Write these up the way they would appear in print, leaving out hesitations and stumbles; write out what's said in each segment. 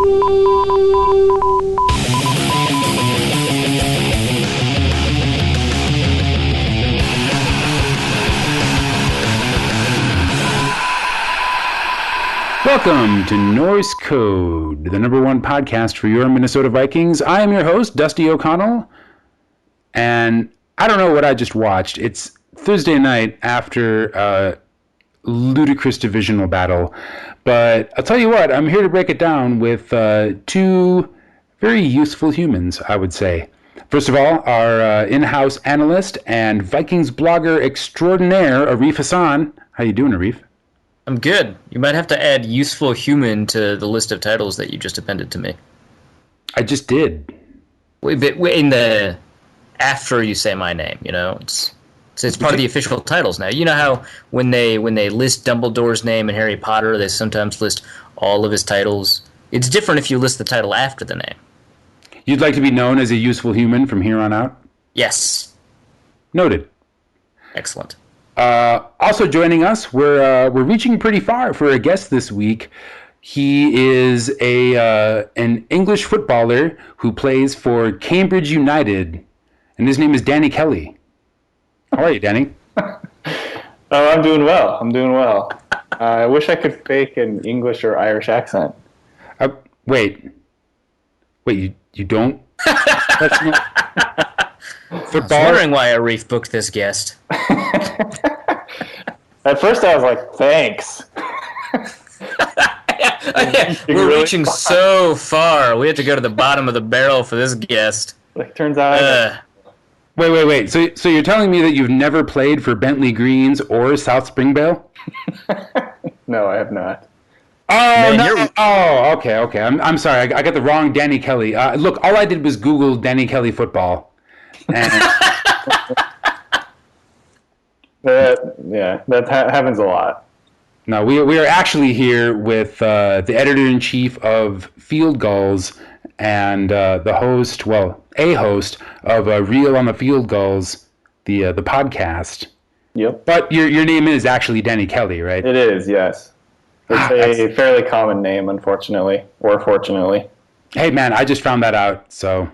Welcome to Norse Code, the #1 podcast for your Minnesota Vikings. I am your host, Dusty O'Connell, and I don't know what I just watched. It's Thursday night after a ludicrous divisional battle, but I'll tell you what, I'm here to break it down with two very useful humans, I would say. First of all, our in-house analyst and Vikings blogger extraordinaire, Arif Hassan. How you doing, Arif? I'm good. You might have to add useful human to the list of titles that you just appended to me. I just did. Wait, in the after you say my name, you know, it's part of the official titles now. You know how when they list Dumbledore's name in Harry Potter, they sometimes list all of his titles. It's different if you list the title after the name. You'd like to be known as a useful human from here on out? Yes. Noted. Excellent. Also joining us, we're reaching pretty far for a guest this week. He is an English footballer who plays for Cambridge United, and his name is Danny Kelly. How are you, Danny? I'm doing well. I wish I could fake an English or Irish accent. Wait, you don't? I was wondering why Arif booked this guest. At first I was like, thanks. We're reaching so far. We have to go to the bottom of the barrel for this guest. Like, turns out Wait. So you're telling me that you've never played for Bentley Greens or South Springvale? No, I have not. Oh, man, no. Oh, okay. I'm sorry. I got the wrong Danny Kelly. Look, all I did was Google Danny Kelly football. And that happens a lot. No, we are actually here with the editor-in-chief of Field Gulls and the host, a host of Reel on the Field Gulls, the podcast. Yep. But your name is actually Danny Kelly, right? It is, yes. It's a fairly common name, unfortunately, or fortunately. Hey, man, I just found that out, so.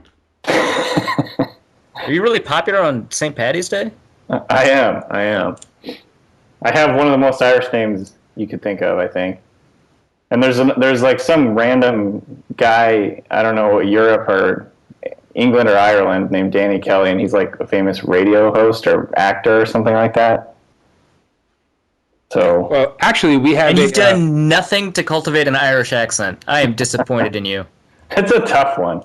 Are you really popular on St. Paddy's Day? I am. I have one of the most Irish names you could think of, I think. And there's like some random guy, I don't know, Europe or England or Ireland, named Danny Kelly, and he's like a famous radio host or actor or something like that. So, well, actually, we have. And you've done nothing to cultivate an Irish accent. I am disappointed in you. It's a tough one.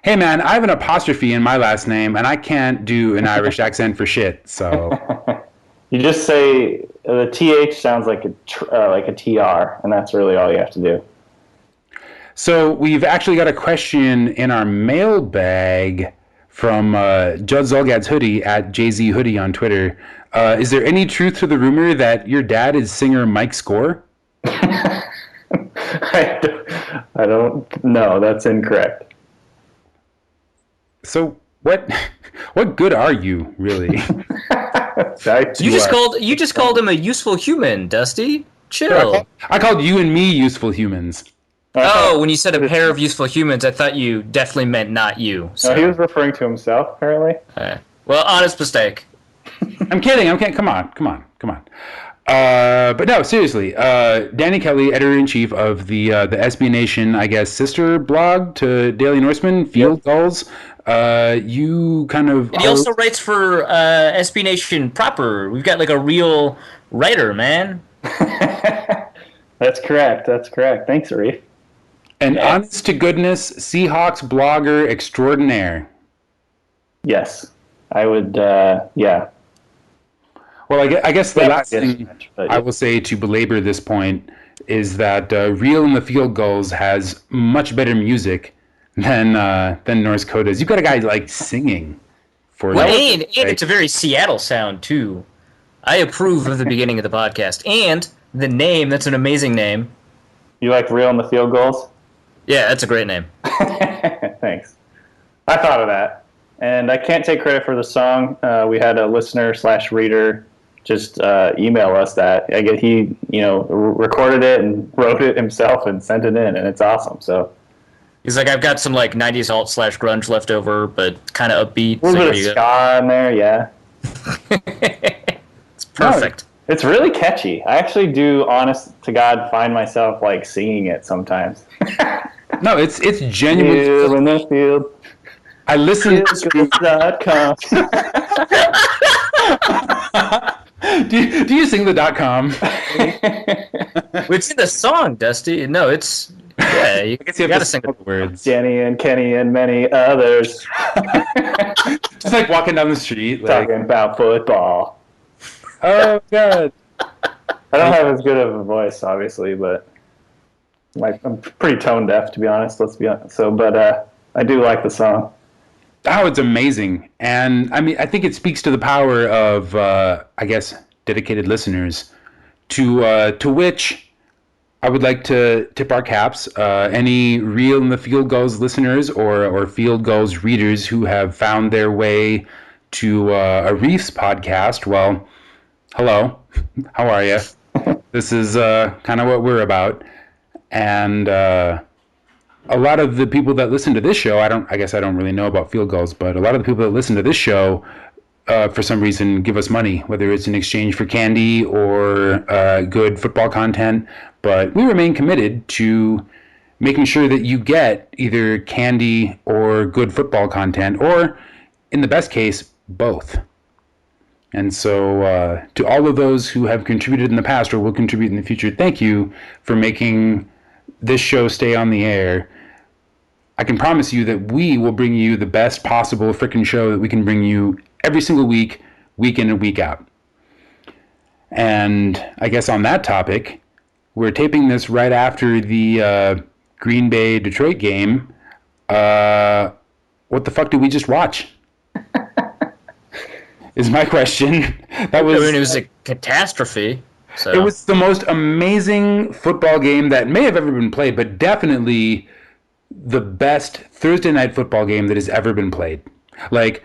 Hey, man, I have an apostrophe in my last name, and I can't do an Irish accent for shit. So you just say the TH sounds like a TR, and that's really all you have to do. So we've actually got a question in our mailbag from Judd Zolgad's Hoodie at JZ Hoodie on Twitter. Is there any truth to the rumor that your dad is singer Mike Score? I don't know. That's incorrect. So what good are you, really? You just called him a useful human, Dusty. Chill. Sure, I called you and me useful humans. Oh, when you said a pair of useful humans, I thought you definitely meant not you. So. No, he was referring to himself, apparently. Well, honest mistake. I'm kidding. Come on. But no, seriously. Danny Kelly, editor-in-chief of the SBNation, I guess, sister blog to Daily Norseman, Field Gulls. You kind of. And he also writes for SBNation proper. We've got like a real writer, man. That's correct. Thanks, Arif. An honest to goodness Seahawks blogger extraordinaire. Yes, I would. Yeah. Well, I guess the last thing I will say to belabor this point is that Reel in the Field Gulls has much better music than Norse Code does. You've got a guy like singing for. Well, and it's a very Seattle sound too. I approve of the beginning of the podcast and the name. That's an amazing name. You like Reel in the Field Gulls? Yeah, that's a great name. Thanks. I thought of that. And I can't take credit for the song. We had a listener/reader just email us that. I get he recorded it and wrote it himself and sent it in, and it's awesome. So he's like, I've got some like '90s alt / grunge left over, but kind of upbeat. A little bit of ska in there, yeah. It's perfect. No, it's really catchy. I actually do, honest to God, find myself like singing it sometimes. No, it's genuine. Field in the field. I listen to do you sing the .com? It's in the song, Dusty. No, it's you gotta sing the words. Jenny and Kenny and many others. Just like walking down the street, like, talking about football. Oh God! I don't have as good of a voice, obviously, but I'm pretty tone deaf, to be honest. Let's be honest. So, but I do like the song. Oh, it's amazing. And I mean, I think it speaks to the power of, I guess, dedicated listeners, to which I would like to tip our caps. Any Reel in the Field Goals listeners or Field Goals readers who have found their way to Arif's podcast, well, hello. How are you? This is kind of what we're about. And a lot of the people that listen to this show, I guess I don't really know about Field Goals, but a lot of the people that listen to this show, for some reason, give us money, whether it's in exchange for candy or good football content. But we remain committed to making sure that you get either candy or good football content, or in the best case, both. And so to all of those who have contributed in the past or will contribute in the future, thank you for making this show stay on the air. I can promise you that we will bring you the best possible frickin' show that we can bring you every single week, week in and week out. And I guess on that topic, we're taping this right after the Green Bay-Detroit game. What the fuck did we just watch? Is my question. It was a catastrophe. So. It was the most amazing football game that may have ever been played, but definitely the best Thursday night football game that has ever been played. Like,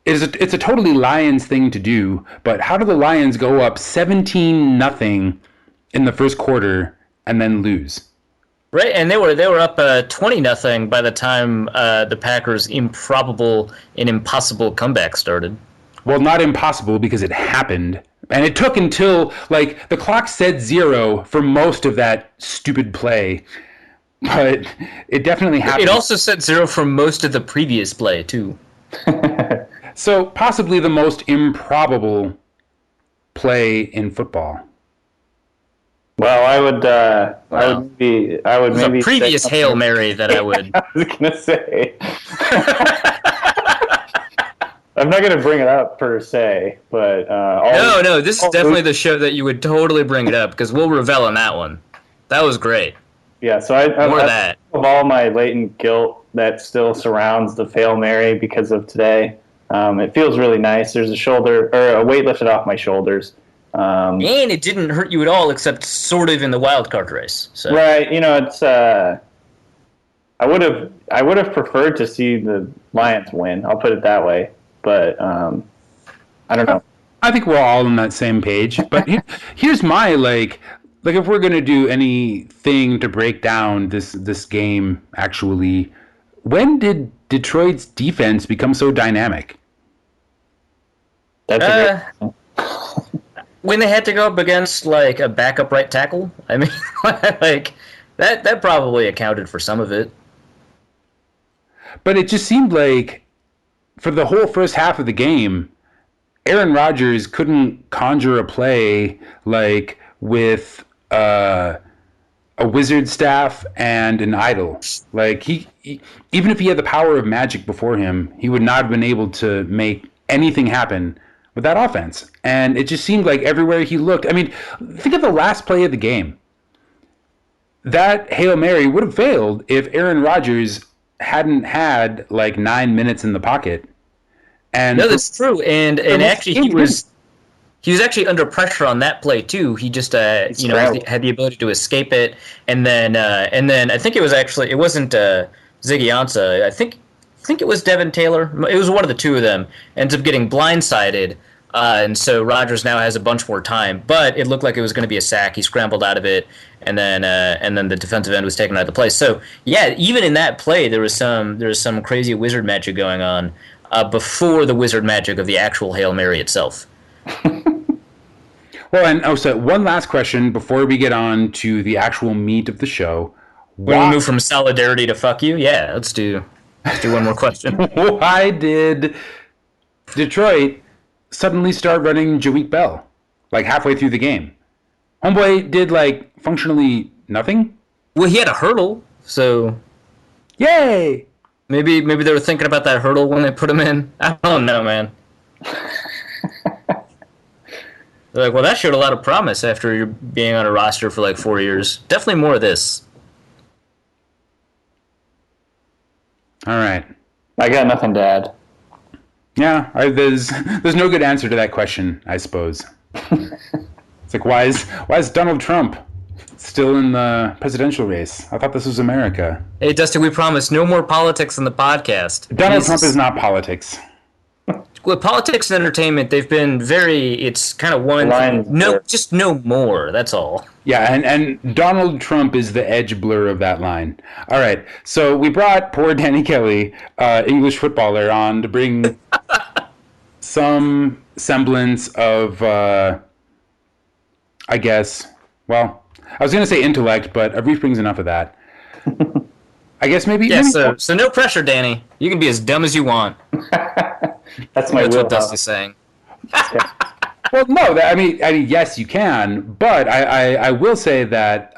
it's a totally Lions thing to do, but how do the Lions go up 17-0 in the first quarter and then lose? Right, and they were up 20-0 by the time the Packers' improbable and impossible comeback started. Well, not impossible because it happened. And it took until, like, the clock said 0 for most of that stupid play. But it definitely happened. It also said 0 for most of the previous play, too. So, possibly the most improbable play in football. Well, I would maybe a previous Hail Mary that I would. I was gonna say. I'm not gonna bring it up per se, but no, this is definitely the show that you would totally bring it up because we'll revel on that one. That was great. Yeah, so More of that. Of all my latent guilt that still surrounds the Hail Mary because of today, it feels really nice. There's a weight lifted off my shoulders. And it didn't hurt you at all, except sort of in the wild card race. So. Right, it's. I would have preferred to see the Lions win. I'll put it that way, but I don't know. I think we're all on that same page. But here's my like if we're gonna do anything to break down this game, actually, when did Detroit's defense become so dynamic? That's when they had to go up against like a backup right tackle. I mean, like that probably accounted for some of it. But it just seemed like for the whole first half of the game, Aaron Rodgers couldn't conjure a play like with a wizard staff and an idol. Like he even if he had the power of magic before him, he would not have been able to make anything happen with that offense. And it just seemed like everywhere he looked. I mean, think of the last play of the game. That Hail Mary would have failed if Aaron Rodgers hadn't had like 9 minutes in the pocket. And no, that's true. And actually he was actually under pressure on that play too. He just had the ability to escape it, and then I think it wasn't Ziggy Ansah. I think it was Devin Taylor. It was one of the two of them. Ends up getting blindsided And so Rodgers now has a bunch more time, but it looked like it was going to be a sack. He scrambled out of it, and then the defensive end was taken out of the play. So yeah, even in that play, there was some crazy wizard magic going on before the wizard magic of the actual Hail Mary itself. Well, and so one last question before we get on to the actual meat of the show. When we move from solidarity to fuck you, yeah, let's do one more question. Why did Detroit suddenly start running Jaweek Bell like halfway through the game? Homeboy did like functionally nothing. Well, he had a hurdle, so yay! Maybe they were thinking about that hurdle when they put him in. I don't know, man. They're like, well, that showed a lot of promise after you're being on a roster for like 4 years. Definitely more of this. All right. I got nothing to add. Yeah, there's no good answer to that question, I suppose. It's like, why is Donald Trump still in the presidential race? I thought this was America. Hey, Dusty, we promise no more politics in the podcast. Donald Trump is not politics. With politics and entertainment, they've been it's kind of one just no more, that's all. Yeah, and Donald Trump is the edge blur of that line. All right, so we brought poor Danny Kelly, English footballer, on to bring some semblance of, I guess, well, I was going to say intellect, but Arif brings enough of that. I guess maybe... Yeah, so no pressure, Danny. You can be as dumb as you want. That's what Dusty's saying. Well, no, I mean, yes, you can, but I will say that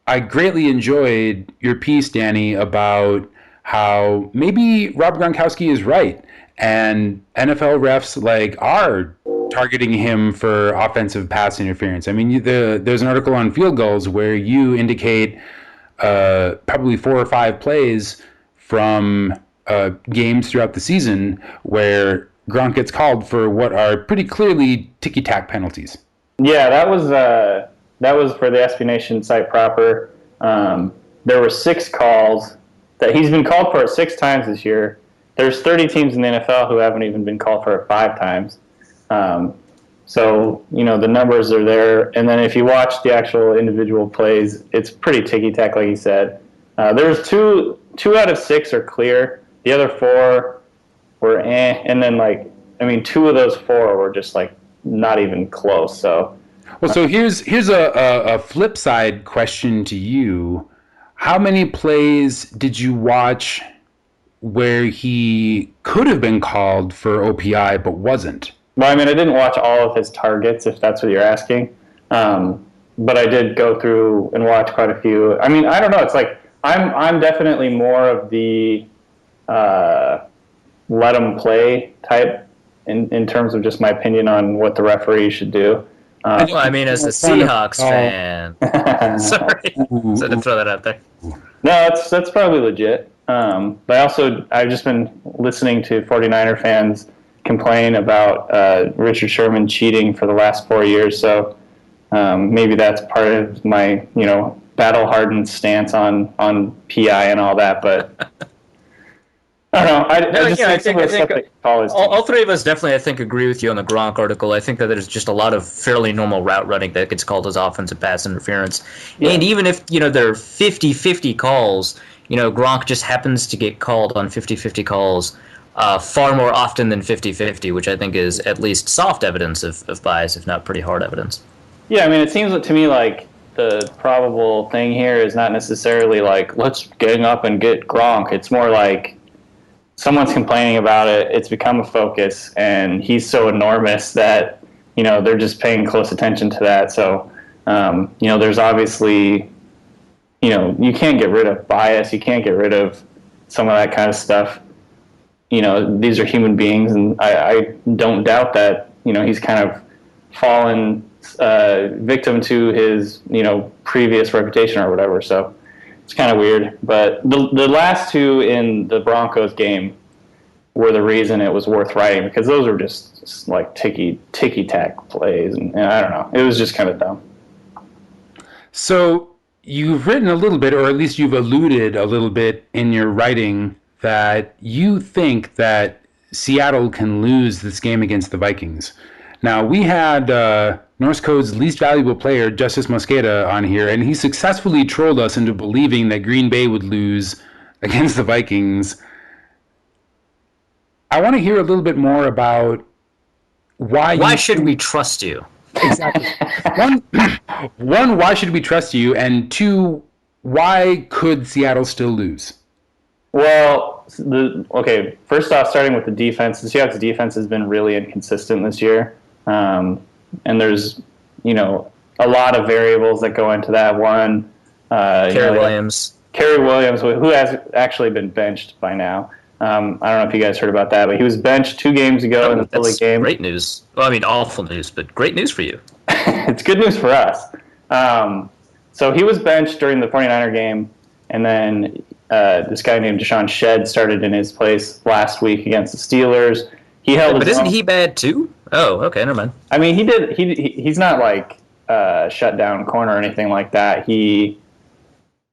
I greatly enjoyed your piece, Danny, about how maybe Rob Gronkowski is right, and NFL refs are targeting him for offensive pass interference. I mean, there's an article on Field Goals where you indicate probably 4 or 5 plays from games throughout the season where Gronk gets called for what are pretty clearly ticky-tack penalties. Yeah, that was for the SBNation site proper. There were 6 calls that he's been called for 6 times this year. There's 30 teams in the NFL who haven't even been called for it 5 times. So, the numbers are there. And then if you watch the actual individual plays, it's pretty ticky-tack, like you said. There's two out of 6 are clear. The other 4 were and then 2 of those 4 were just not even close. So, well, so here's a flip side question to you. How many plays did you watch where he could have been called for OPI but wasn't? Well, I didn't watch all of his targets, if that's what you're asking. But I did go through and watch quite a few. I don't know. It's I'm definitely more of the let them play type in terms of just my opinion on what the referee should do. As a Seahawks fan. Sorry. So to throw that out there. No, that's probably legit. But I've just been listening to 49er fans complain about Richard Sherman cheating for the last 4 years. So maybe that's part of my, battle-hardened stance on PI and all that. But I don't know. I think all 3 of us definitely, I think, agree with you on the Gronk article. I think that there's just a lot of fairly normal route running that gets called as offensive pass interference. Yeah. And even if, there are 50-50 calls, Gronk just happens to get called on 50-50 calls far more often than 50-50, which I think is at least soft evidence of bias, if not pretty hard evidence. Yeah, it seems to me like the probable thing here is not necessarily let's gang up and get Gronk. It's more like someone's complaining about it, it's become a focus, and he's so enormous that, they're just paying close attention to that. So, there's obviously, you can't get rid of bias, you can't get rid of some of that kind of stuff. These are human beings, and I don't doubt that, he's kind of fallen victim to his, previous reputation or whatever. So it's kind of weird. But the last 2 in the Broncos game were the reason it was worth writing, because those were just ticky-tack plays. And I don't know. It was just kind of dumb. So you've written a little bit, or at least you've alluded a little bit in your writing, that you think that Seattle can lose this game against the Vikings. Now, we had Norse Code's least valuable player, Justice Mosqueda, on here, and he successfully trolled us into believing that Green Bay would lose against the Vikings. I want to hear a little bit more about why should we trust you? Exactly. One, why should we trust you? And two, why could Seattle still lose? Well, first off, starting with the defense, the Seahawks defense has been really inconsistent this year. And there's, a lot of variables that go into that. One, Kerry Williams, who has actually been benched by now. I don't know if you guys heard about that, but he was benched 2 games ago in the Philly game. Great news. Well, I mean, awful news, but great news for you. It's good news for us. So he was benched during the 49er game, and then this guy named Deshaun Shedd started in his place last week against the Steelers. He held. But isn't he bad too? Oh, okay, never mind. I mean, he's not like shut down corner or anything like that. He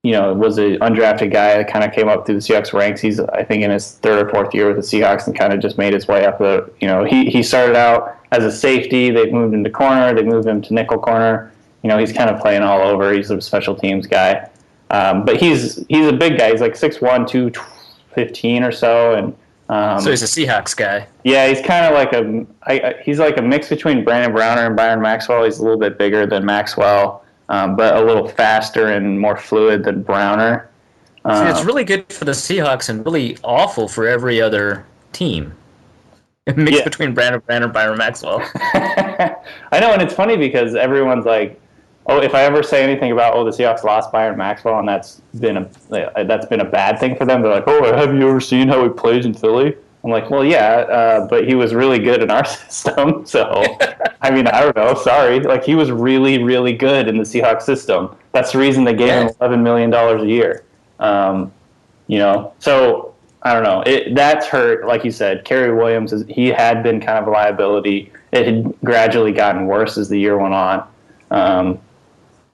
was an undrafted guy that kind of came up through the Seahawks ranks. He's, I think, in his 3rd or 4th year with the Seahawks and kind of just made his way up. He started out as a safety. They moved him to corner. They moved him to nickel corner. He's kind of playing all over. He's a special teams guy. But he's a big guy. He's like 6'1", 215 or so. And so he's a Seahawks guy. Yeah, he's kind of he's like a mix between Brandon Browner and Byron Maxwell. He's a little bit bigger than Maxwell. But a little faster and more fluid than Browner. It's really good for the Seahawks and really awful for every other team. Mixed between Brandon Browner and Byron Maxwell. I know, and it's funny because everyone's like, "Oh, if I ever say anything about the Seahawks lost Byron Maxwell, and that's been a bad thing for them," they're like, "Oh, have you ever seen how he plays in Philly?" I'm like, well, yeah, but he was really good in our system. So, I mean, I don't know. Sorry. Like, he was really, really good in the Seahawks system. That's the reason they gave him $11 million a year. So, I don't know. That's hurt. Like you said, Kerry Williams, he had been kind of a liability. It had gradually gotten worse as the year went on. And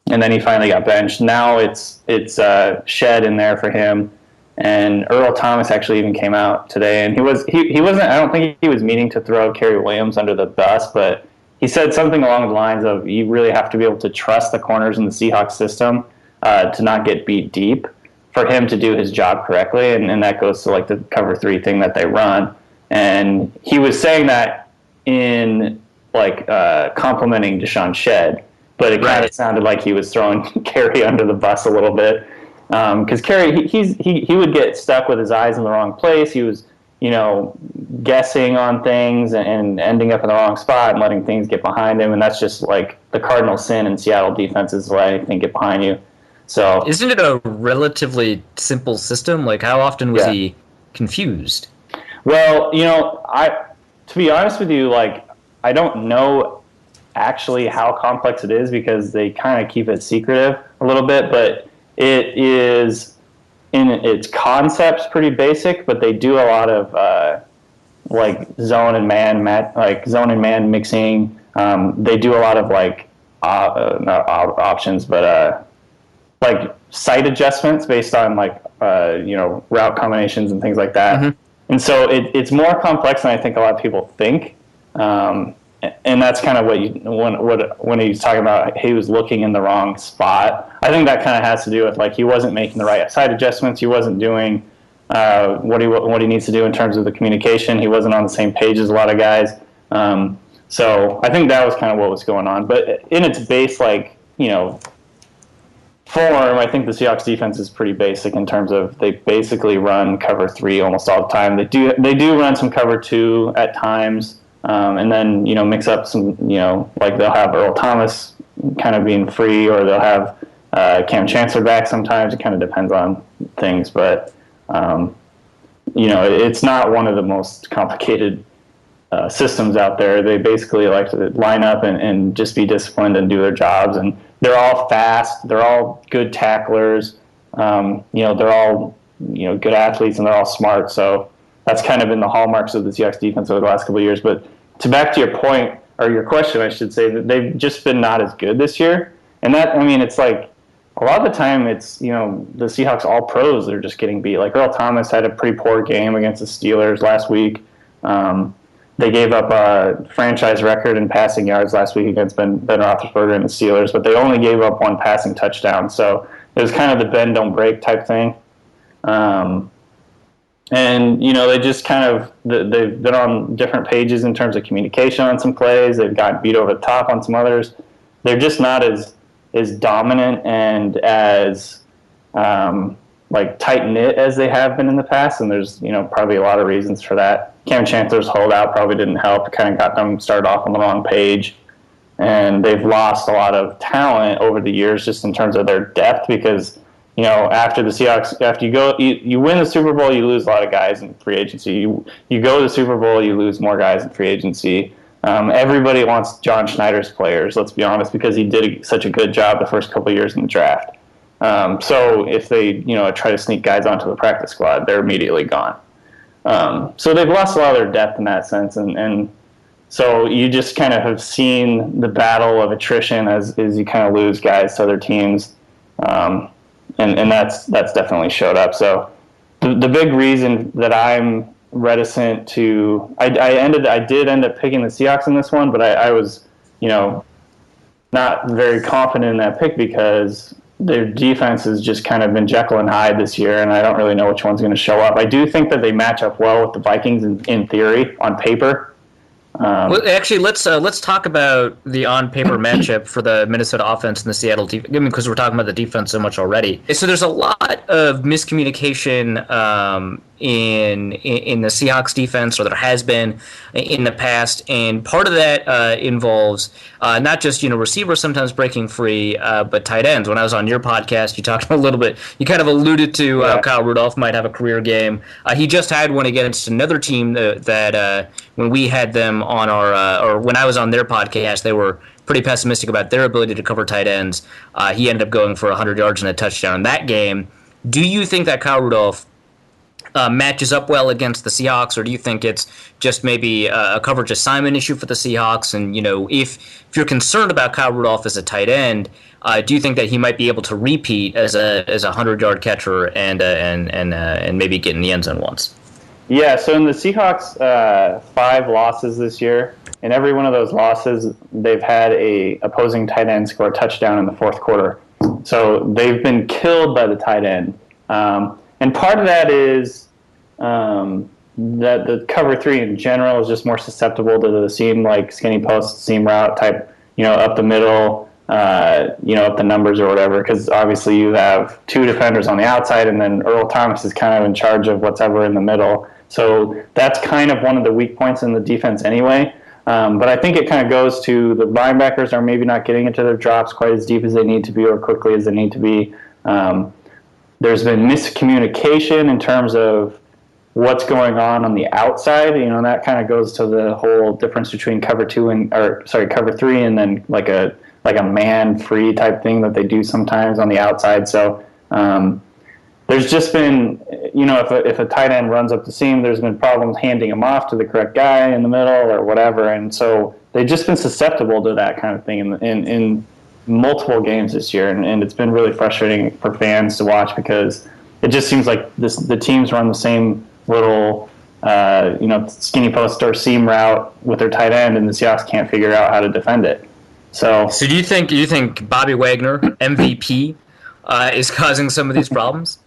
then he finally got benched. Now it's Shedd in there for him. And Earl Thomas actually even came out today, and he wasn't. I don't think he was meaning to throw Kerry Williams under the bus, but he said something along the lines of, "You really have to be able to trust the corners in the Seahawks system to not get beat deep for him to do his job correctly," and that goes to like the cover 3 thing that they run. And he was saying that in like complimenting Deshaun Shedd, but it kind of sounded like he was throwing Kerry under the bus a little bit. Because Kerry, he would get stuck with his eyes in the wrong place. He was, guessing on things and ending up in the wrong spot and letting things get behind him. And that's just like the cardinal sin in Seattle defenses, let anything get behind you. So, isn't it a relatively simple system? Like, how often was he confused? Well, to be honest with you, like, I don't know actually how complex it is because they kind of keep it secretive a little bit, but it is, in its concepts, pretty basic, but they do a lot of like zone and man mixing. They do a lot of like not options, but like site adjustments based on like route combinations and things like that. Mm-hmm. And so it's more complex than I think a lot of people think. And that's kind of when he's talking about he was looking in the wrong spot. I think that kind of has to do with like he wasn't making the right side adjustments. He wasn't doing what he needs to do in terms of the communication. He wasn't on the same page as a lot of guys. So I think that was kind of what was going on. But in its base, like form, I think the Seahawks defense is pretty basic in terms of they basically run cover 3 almost all the time. They do run some cover 2 at times. And then, mix up some, like they'll have Earl Thomas kind of being free, or they'll have Cam Chancellor back sometimes. It kind of depends on things. But, it's not one of the most complicated systems out there. They basically like to line up and just be disciplined and do their jobs. And they're all fast. They're all good tacklers. They're all, good athletes, and they're all smart. So that's kind of been the hallmarks of the Seahawks defense over the last couple of years. But back to your point, or your question, I should say, that they've just been not as good this year. And that, it's like a lot of the time it's, the Seahawks all pros that are just getting beat. Like Earl Thomas had a pretty poor game against the Steelers last week. They gave up a franchise record in passing yards last week against Ben Roethlisberger and the Steelers, but they only gave up one passing touchdown. So it was kind of the bend, don't break type thing. And, they just kind of, they've been on different pages in terms of communication on some plays. They've gotten beat over the top on some others. They're just not as dominant and as tight-knit as they have been in the past, and there's probably a lot of reasons for that. Cam Chancellor's holdout probably didn't help. It kind of got them started off on the wrong page, and they've lost a lot of talent over the years just in terms of their depth because after the Seahawks, after you win the Super Bowl, you lose a lot of guys in free agency. You go to the Super Bowl, you lose more guys in free agency. Everybody wants John Schneider's players, let's be honest, because he did such a good job the first couple of years in the draft. So if they, try to sneak guys onto the practice squad, they're immediately gone. So they've lost a lot of their depth in that sense, and so you just kind of have seen the battle of attrition as you kind of lose guys to other teams, and that's definitely showed up. So the big reason that I'm reticent to, I did end up picking the Seahawks in this one, but I was, not very confident in that pick because their defense has just kind of been Jekyll and Hyde this year, and I don't really know which one's going to show up. I do think that they match up well with the Vikings in theory, on paper. Well, actually, let's talk about the on-paper matchup for the Minnesota offense and the Seattle defense, because we're talking about the defense so much already. So there's a lot of miscommunication in the Seahawks defense, or there has been in the past, and part of that involves not just receivers sometimes breaking free, but tight ends. When I was on your podcast, you talked a little bit. You kind of alluded to Kyle Rudolph might have a career game. He just had one against another team that when we had them on our or when I was on their podcast, they were pretty pessimistic about their ability to cover tight ends. He ended up going for 100 yards and a touchdown in that game. Do you think that Kyle Rudolph matches up well against the Seahawks, or do you think it's just maybe a coverage assignment issue for the Seahawks? And if you're concerned about Kyle Rudolph as a tight end, do you think that he might be able to repeat as a 100-yard catcher and maybe get in the end zone once? Yeah, so in the Seahawks, 5 losses this year, in every one of those losses, they've had a opposing tight end score a touchdown in the fourth quarter. So they've been killed by the tight end. And part of that is that the cover 3 in general is just more susceptible to the seam, like skinny post, seam route type, up the middle, up the numbers or whatever, because obviously you have 2 defenders on the outside, and then Earl Thomas is kind of in charge of what's ever in the middle. So that's kind of one of the weak points in the defense anyway. But I think it kind of goes to the linebackers are maybe not getting into their drops quite as deep as they need to be or quickly as they need to be. There's been miscommunication in terms of what's going on the outside. That kind of goes to the whole difference between cover 3 and then like a man free type thing that they do sometimes on the outside. So there's just been, if a tight end runs up the seam, there's been problems handing him off to the correct guy in the middle or whatever. And so they've just been susceptible to that kind of thing in multiple games this year. And it's been really frustrating for fans to watch because it just seems like the teams run the same little, skinny post or seam route with their tight end, and the Seahawks can't figure out how to defend it. So do you think Bobby Wagner, MVP, is causing some of these problems?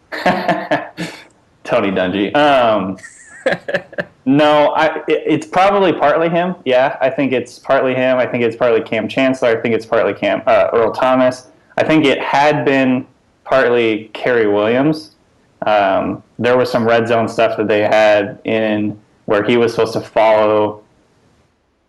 Tony Dungy. No, it's probably partly him. Yeah, I think it's partly him. I think it's partly Cam Chancellor. I think it's partly Earl Thomas. I think it had been partly Kerry Williams. There was some red zone stuff that they had in where he was supposed to follow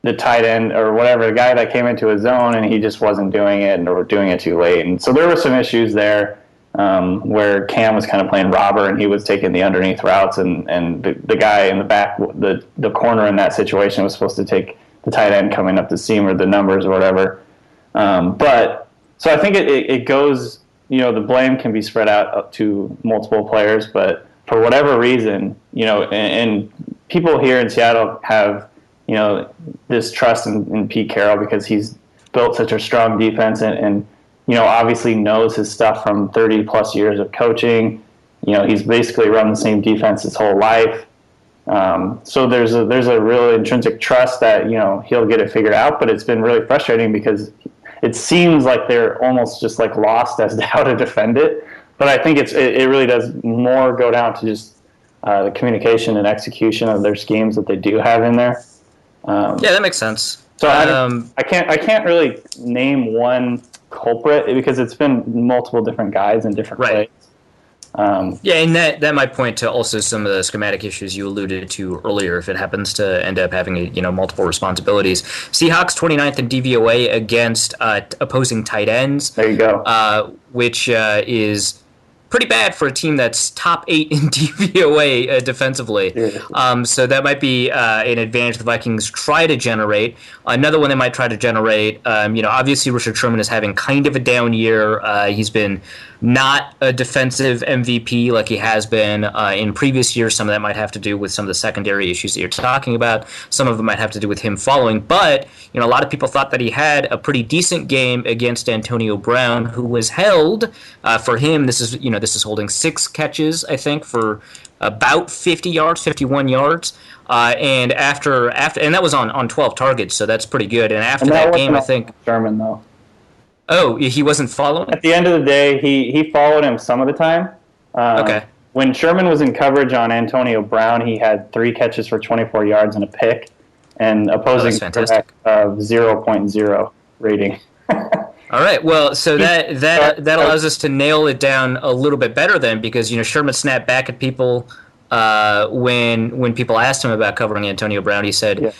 the tight end or whatever, the guy that came into his zone, and he just wasn't doing it or doing it too late. And so there were some issues there. Where Cam was kind of playing robber and he was taking the underneath routes, and the guy in the back, the corner in that situation was supposed to take the tight end coming up the seam or the numbers or whatever. But so I think it goes, the blame can be spread out up to multiple players, but for whatever reason, and people here in Seattle have, this trust in Pete Carroll because he's built such a strong defense and obviously knows his stuff from 30 plus years of coaching. He's basically run the same defense his whole life. So there's a real intrinsic trust that he'll get it figured out. But it's been really frustrating because it seems like they're almost just like lost as to how to defend it. But I think it really does more go down to just the communication and execution of their schemes that they do have in there. Yeah, that makes sense. So I can't really name one culprit because it's been multiple different guys in different plays. Yeah, and that might point to also some of the schematic issues you alluded to earlier if it happens to end up having multiple responsibilities. Seahawks 29th in DVOA against opposing tight ends. There you go. Which is pretty bad for a team that's top 8 in DVOA defensively. So that might be an advantage the Vikings try to generate. Another one they might try to generate, obviously Richard Sherman is having kind of a down year. He's been not a defensive MVP like he has been in previous years. Some of that might have to do with some of the secondary issues that you're talking about. Some of it might have to do with him following. But a lot of people thought that he had a pretty decent game against Antonio Brown, who was held for him. This is holding 6 catches, I think, for about 50 yards, 51 yards. And after and that was on 12 targets, so that's pretty good. And after that game, I think Sherman though. Oh, he wasn't following? At the end of the day, he followed him some of the time. Okay. When Sherman was in coverage on Antonio Brown, he had 3 catches for 24 yards and a pick, and opposing quarterback of 0.0 rating. All right. Well, so that allows us to nail it down a little bit better then, because Sherman snapped back at people when people asked him about covering Antonio Brown. He said,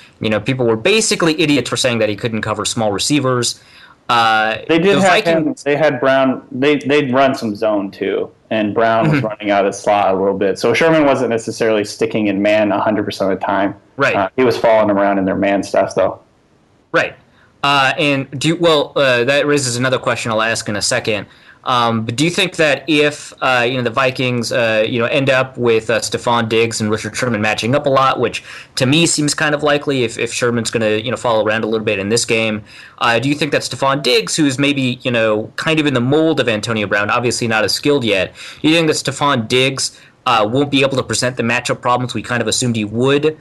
people were basically idiots for saying that he couldn't cover small receivers. They did have him. They had Brown. They'd run some zone too, and Brown was running out of the slot a little bit. So Sherman wasn't necessarily sticking in man 100% of the time. Right. He was following around in their man stuff though. Right. And that raises another question I'll ask in a second. But do you think that if the Vikings end up with Stephon Diggs and Richard Sherman matching up a lot, which to me seems kind of likely if Sherman's going to follow around a little bit in this game, do you think that Stephon Diggs, who's maybe kind of in the mold of Antonio Brown, obviously not as skilled yet, do you think that Stephon Diggs won't be able to present the matchup problems we kind of assumed he would?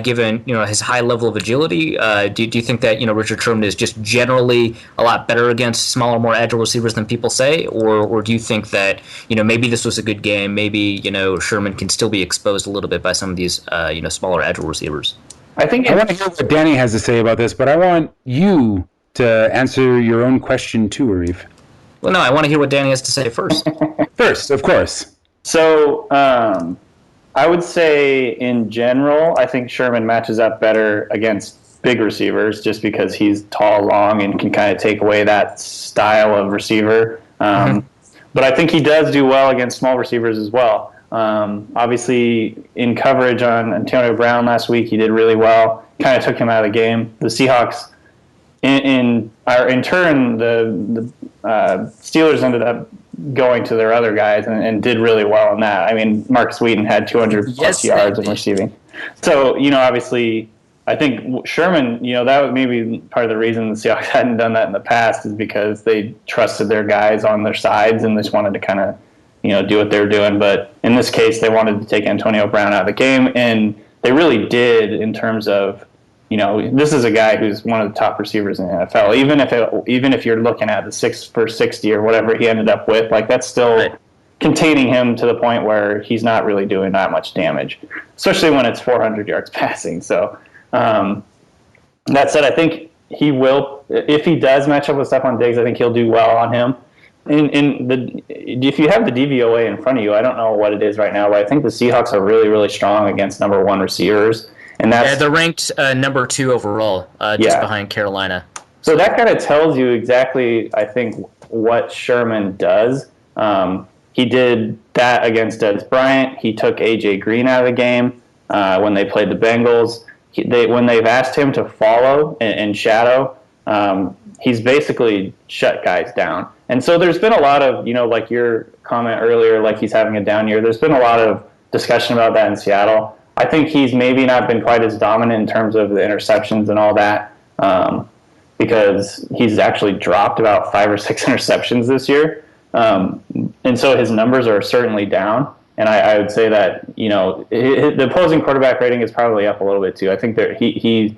Given his high level of agility, do you think that Richard Sherman is just generally a lot better against smaller, more agile receivers than people say, or do you think that maybe this was a good game, maybe Sherman can still be exposed a little bit by some of these smaller, agile receivers? I want to hear what Danny has to say about this, but I want you to answer your own question too, Arif. Well, no, I want to hear what Danny has to say first. First, of course. So. I would say, in general, I think Sherman matches up better against big receivers just because he's tall, long, and can kind of take away that style of receiver. But I think he does do well against small receivers as well. Obviously, in coverage on Antonio Brown last week, he did really well. Kind of took him out of the game. The Seahawks, in turn, the Steelers ended up going to their other guys and did really well in that. I mean, Marcus Wheaton had 200 plus yards in receiving. So, obviously, I think Sherman, that was maybe part of the reason the Seahawks hadn't done that in the past is because they trusted their guys on their sides and just wanted to kind of, do what they were doing. But in this case, they wanted to take Antonio Brown out of the game, and they really did in terms of, this is a guy who's one of the top receivers in the NFL. Even if you're looking at the 6 for 60 or whatever he ended up with, like that's still containing him to the point where he's not really doing that much damage, especially when it's 400 yards passing. So that said, I think he will, if he does match up with Stephon Diggs, I think he'll do well on him. If you have the DVOA in front of you, I don't know what it is right now, but I think the Seahawks are really, really strong against number 1 receivers. And they're ranked number 2 overall, just behind Carolina. So that kind of tells you exactly, I think, what Sherman does. He did that against Des Bryant. He took A.J. Green out of the game when they played the Bengals. When they've asked him to follow and shadow, he's basically shut guys down. And so there's been a lot of, like your comment earlier, like he's having a down year. There's been a lot of discussion about that in Seattle. I think he's maybe not been quite as dominant in terms of the interceptions and all that because he's actually dropped about 5 or 6 interceptions this year. And so his numbers are certainly down. And I would say that, the opposing quarterback rating is probably up a little bit too. I think that he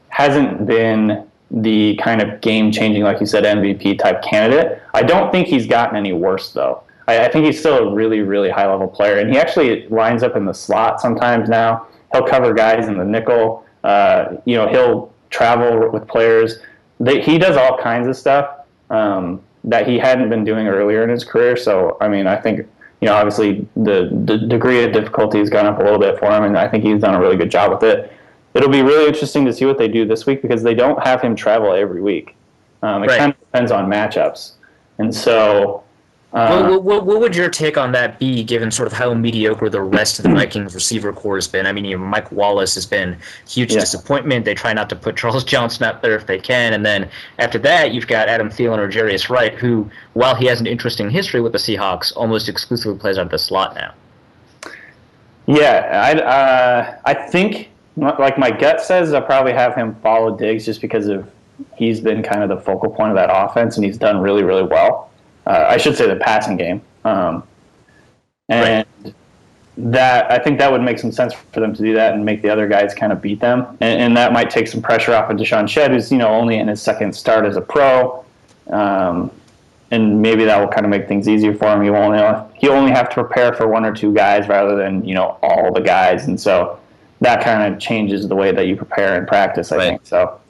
hasn't been the kind of game-changing, like you said, MVP type candidate. I don't think he's gotten any worse, though. I think he's still a really, really high-level player, and he actually lines up in the slot sometimes now. He'll cover guys in the nickel. He'll travel with players. He does all kinds of stuff that he hadn't been doing earlier in his career. So, I mean, I think, obviously the degree of difficulty has gone up a little bit for him, and I think he's done a really good job with it. It'll be really interesting to see what they do this week because they don't have him travel every week. It kind of depends on matchups. And so... what would your take on that be, given sort of how mediocre the rest of the Vikings receiver core has been? I mean, Mike Wallace has been huge disappointment. They try not to put Charles Johnson out there if they can. And then after that, you've got Adam Thielen or Jarius Wright, who, while he has an interesting history with the Seahawks, almost exclusively plays out of the slot now. Yeah, I think, like my gut says, I'll probably have him follow Diggs just because he's been kind of the focal point of that offense, and he's done really, really well. I should say the passing game. That I think that would make some sense for them to do that and make the other guys kind of beat them. And that might take some pressure off of Deshaun Shedd, who's, only in his second start as a pro. And maybe that will kind of make things easier for him. He'll only have to prepare for one or two guys rather than, all the guys. And so that kind of changes the way that you prepare in practice, I think. So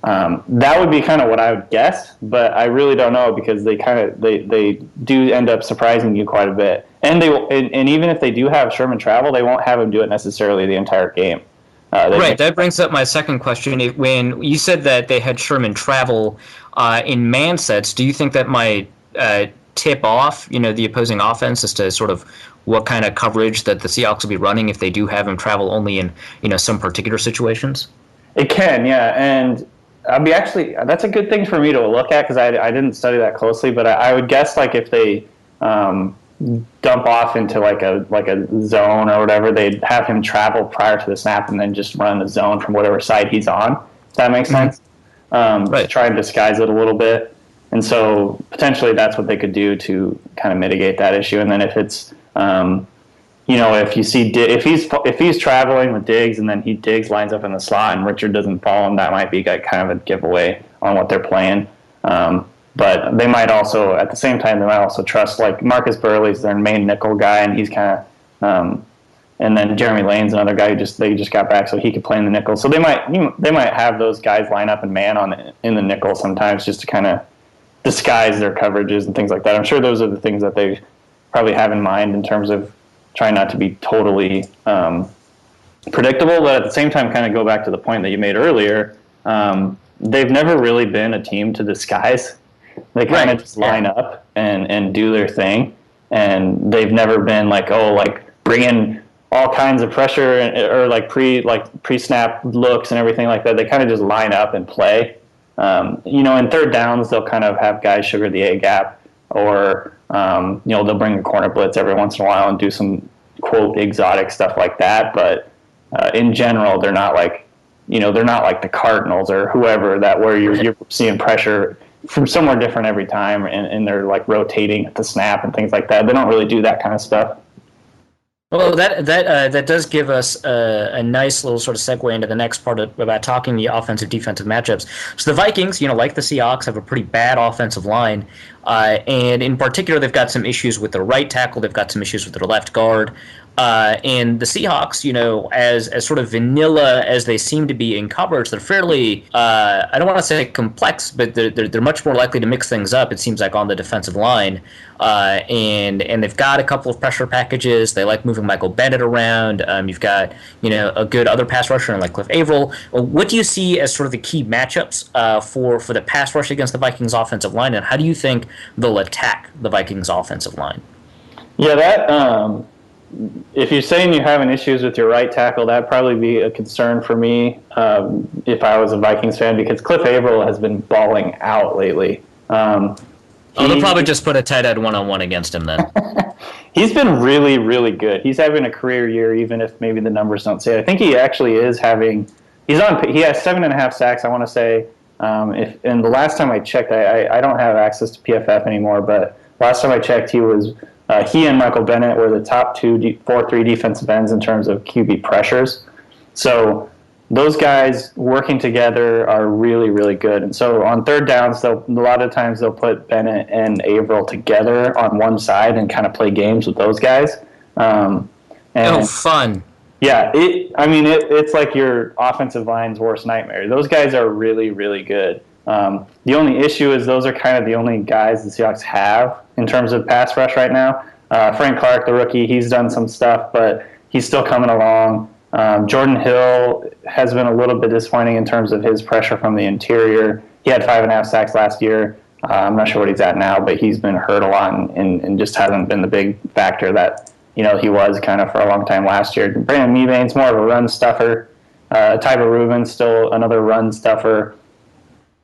that would be kind of what I would guess, but I really don't know because they do end up surprising you quite a bit. And and even if they do have Sherman travel, they won't have him do it necessarily the entire game. That brings up my second question. When you said that they had Sherman travel in man sets, do you think that might tip off, the opposing offense as to sort of what kind of coverage that the Seahawks will be running if they do have him travel only in, some particular situations? It can, yeah, and that's a good thing for me to look at because I didn't study that closely, but I would guess like if they dump off into like a zone or whatever, they'd have him travel prior to the snap and then just run the zone from whatever side he's on. If that makes sense. To try and disguise it a little bit, and so potentially that's what they could do to kind of mitigate that issue. And then if it's if he's traveling with Diggs and then Diggs lines up in the slot and Richard doesn't follow him, that might be kind of a giveaway on what they're playing. But they might also, at the same time, trust like Marcus Burley's their main nickel guy, and he's kind of, and then Jeremy Lane's another guy they just got back, so he could play in the nickel. So they might have those guys line up and man in the nickel sometimes just to kind of disguise their coverages and things like that. I'm sure those are the things that they probably have in mind in terms of trying not to be totally predictable, but at the same time kind of go back to the point that you made earlier. They've never really been a team to disguise. They kind of just line up and do their thing, and they've never been bring in all kinds of pressure or pre-snap looks and everything like that. They kind of just line up and play. In third downs, they'll kind of have guys sugar the A gap, or they'll bring a corner blitz every once in a while and do some quote exotic stuff like that. But in general, they're not like the Cardinals or whoever where you're seeing pressure from somewhere different every time, and they're like rotating at the snap and things like that. They don't really do that kind of stuff. Well, that does give us a nice little sort of segue into the next part about talking the offensive-defensive matchups. So the Vikings, like the Seahawks, have a pretty bad offensive line, and in particular, they've got some issues with their right tackle. They've got some issues with their left guard. And the Seahawks, as sort of vanilla as they seem to be in coverage, they're fairly, I don't want to say complex, but they're much more likely to mix things up, it seems like, on the defensive line. And they've got a couple of pressure packages. They like moving Michael Bennett around. You've got, a good other pass rusher like Cliff Averill. What do you see as sort of the key matchups for the pass rush against the Vikings offensive line, and how do you think they'll attack the Vikings offensive line? Yeah, that... if you're saying you're having issues with your right tackle, that'd probably be a concern for me if I was a Vikings fan, because Cliff Averill has been balling out lately. They'll probably just put a tight end one-on-one against him then. He's been really, really good. He's having a career year, even if maybe the numbers don't say it. I think he actually is having. He has 7.5 sacks, I want to say. And the last time I checked, I don't have access to PFF anymore, but last time I checked, he was he and Michael Bennett were the top 4-3 defensive ends in terms of QB pressures. So those guys working together are really, really good. And so on third downs, a lot of times they'll put Bennett and Averill together on one side and kind of play games with those guys. Fun. Yeah, it's like your offensive line's worst nightmare. Those guys are really, really good. The only issue is those are kind of the only guys the Seahawks have in terms of pass rush right now. Frank Clark, the rookie, he's done some stuff, but he's still coming along. Jordan Hill has been a little bit disappointing in terms of his pressure from the interior. He had 5.5 sacks last year. I'm not sure what he's at now, but he's been hurt a lot and just hasn't been the big factor that he was kind of for a long time last year. Brandon Meebane's more of a run stuffer. Tyba Rubin's still another run stuffer.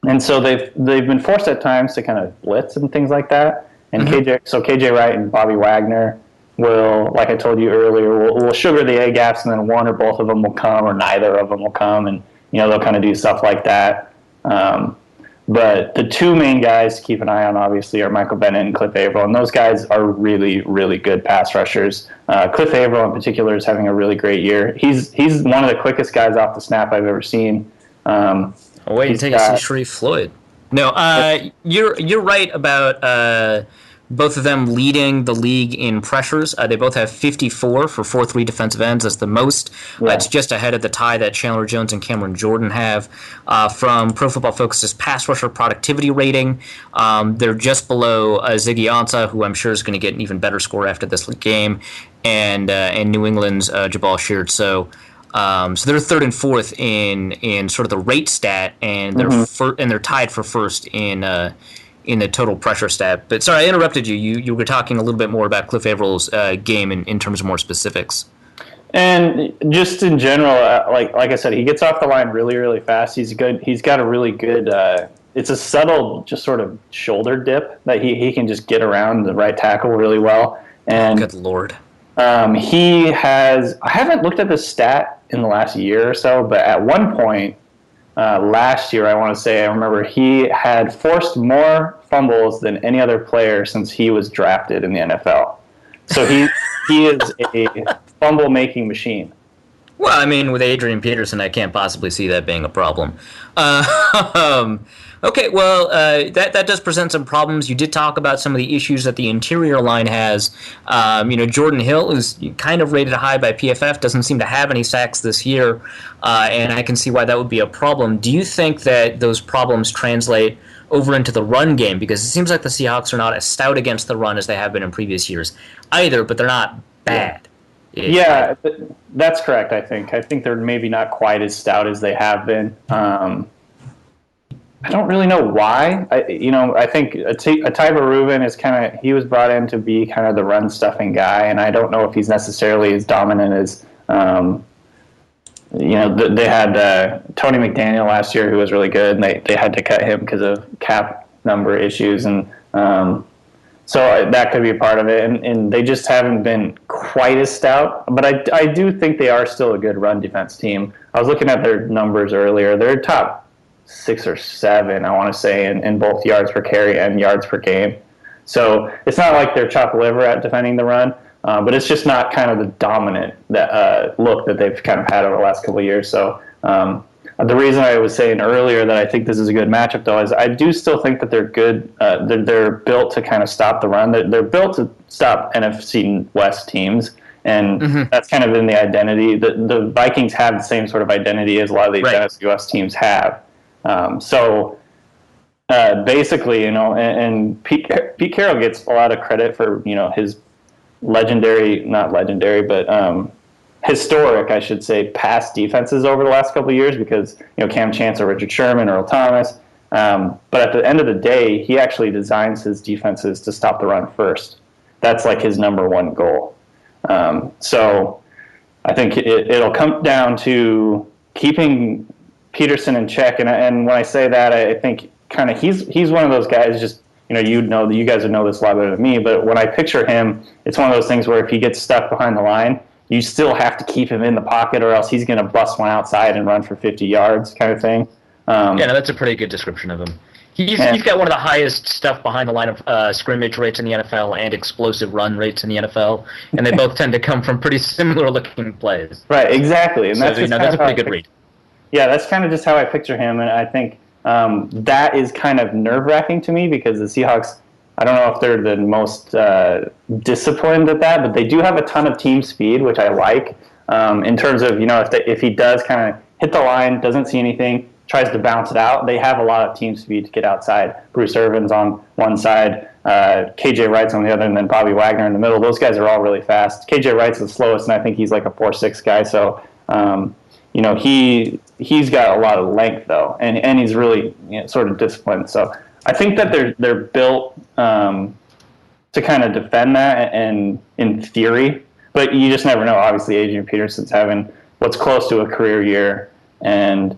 And so they've been forced at times to kind of blitz and things like that. And KJ Wright and Bobby Wagner will, like I told you earlier, will sugar the A gaps, and then one or both of them will come, or neither of them will come, and they'll kind of do stuff like that. But the two main guys to keep an eye on, obviously, are Michael Bennett and Cliff Averill, and those guys are really, really good pass rushers. Cliff Averill, in particular, is having a really great year. He's one of the quickest guys off the snap I've ever seen. Wait until you see Sharif Floyd. No, you're right about both of them leading the league in pressures. They both have 54 for 4-3 defensive ends. That's the most. Yeah. It's just ahead of the tie that Chandler Jones and Cameron Jordan have. From Pro Football Focus's pass rusher productivity rating, they're just below Ziggy Ansah, who I'm sure is going to get an even better score after this game, and New England's Jabal Sheard. So they're third and fourth in sort of the rate stat, and they're tied for first in the total pressure stat. But sorry, I interrupted you. You were talking a little bit more about Cliff Averill's game in terms of more specifics. And just in general, like I said, he gets off the line really, really fast. He's good. He's got a really good. It's a subtle, just sort of shoulder dip that he can just get around the right tackle really well. And good Lord. He has. I haven't looked at the stat in the last year or so, but at one point last year, I remember he had forced more fumbles than any other player since he was drafted in the NFL. So he is a fumble-making machine. Well, I mean, with Adrian Peterson, I can't possibly see that being a problem. Okay, well, that does present some problems. You did talk about some of the issues that the interior line has. Jordan Hill, who's kind of rated high by PFF, doesn't seem to have any sacks this year, and I can see why that would be a problem. Do you think that those problems translate over into the run game? Because it seems like the Seahawks are not as stout against the run as they have been in previous years either, but they're not bad. Yeah, that's correct, I think. I think they're maybe not quite as stout as they have been. I don't really know why. I think Tyba Rubin is he was brought in to be kind of the run stuffing guy, and I don't know if he's necessarily as dominant as, they had Tony McDaniel last year who was really good, and they had to cut him because of cap number issues, and so that could be a part of it, and they just haven't been quite as stout. But I do think they are still a good run defense team. I was looking at their numbers earlier. They're top 6 or 7, I want to say, in both yards per carry and yards per game. So it's not like they're chopped liver at defending the run, but it's just not kind of the dominant look that they've kind of had over the last couple of years. So the reason I was saying earlier that I think this is a good matchup, though, is I do still think that they're good. They're built to kind of stop the run. They're built to stop NFC West teams, and that's kind of been the identity. The Vikings have the same sort of identity as a lot of these NFC West teams have. Basically, and Pete Carroll gets a lot of credit for, his not legendary, but historic, I should say, past defenses over the last couple of years because, Cam Chancellor, Richard Sherman, Earl Thomas. But at the end of the day, he actually designs his defenses to stop the run first. That's like his number one goal. So I think it'll come down to keeping Peterson in check, and when I say that, I think kind of he's one of those guys. Just you guys would know this a lot better than me. But when I picture him, it's one of those things where if he gets stuck behind the line, you still have to keep him in the pocket, or else he's going to bust one outside and run for 50 yards, kind of thing. No, that's a pretty good description of him. He's got one of the highest stuff behind the line of scrimmage rates in the NFL and explosive run rates in the NFL, and they both tend to come from pretty similar looking plays. Right, exactly, and that's that's a pretty good read. Yeah, that's kind of just how I picture him, and I think that is kind of nerve-wracking to me because the Seahawks, I don't know if they're the most disciplined at that, but they do have a ton of team speed, which I like. In terms of, if he does kind of hit the line, doesn't see anything, tries to bounce it out, they have a lot of team speed to get outside. Bruce Irvin's on one side, KJ Wright's on the other, and then Bobby Wagner in the middle. Those guys are all really fast. KJ Wright's the slowest, and I think he's like a 4.6 guy, so he's got a lot of length though, and he's really sort of disciplined. So I think that they're built to kind of defend that, and in theory, but you just never know. Obviously, Adrian Peterson's having what's close to a career year, and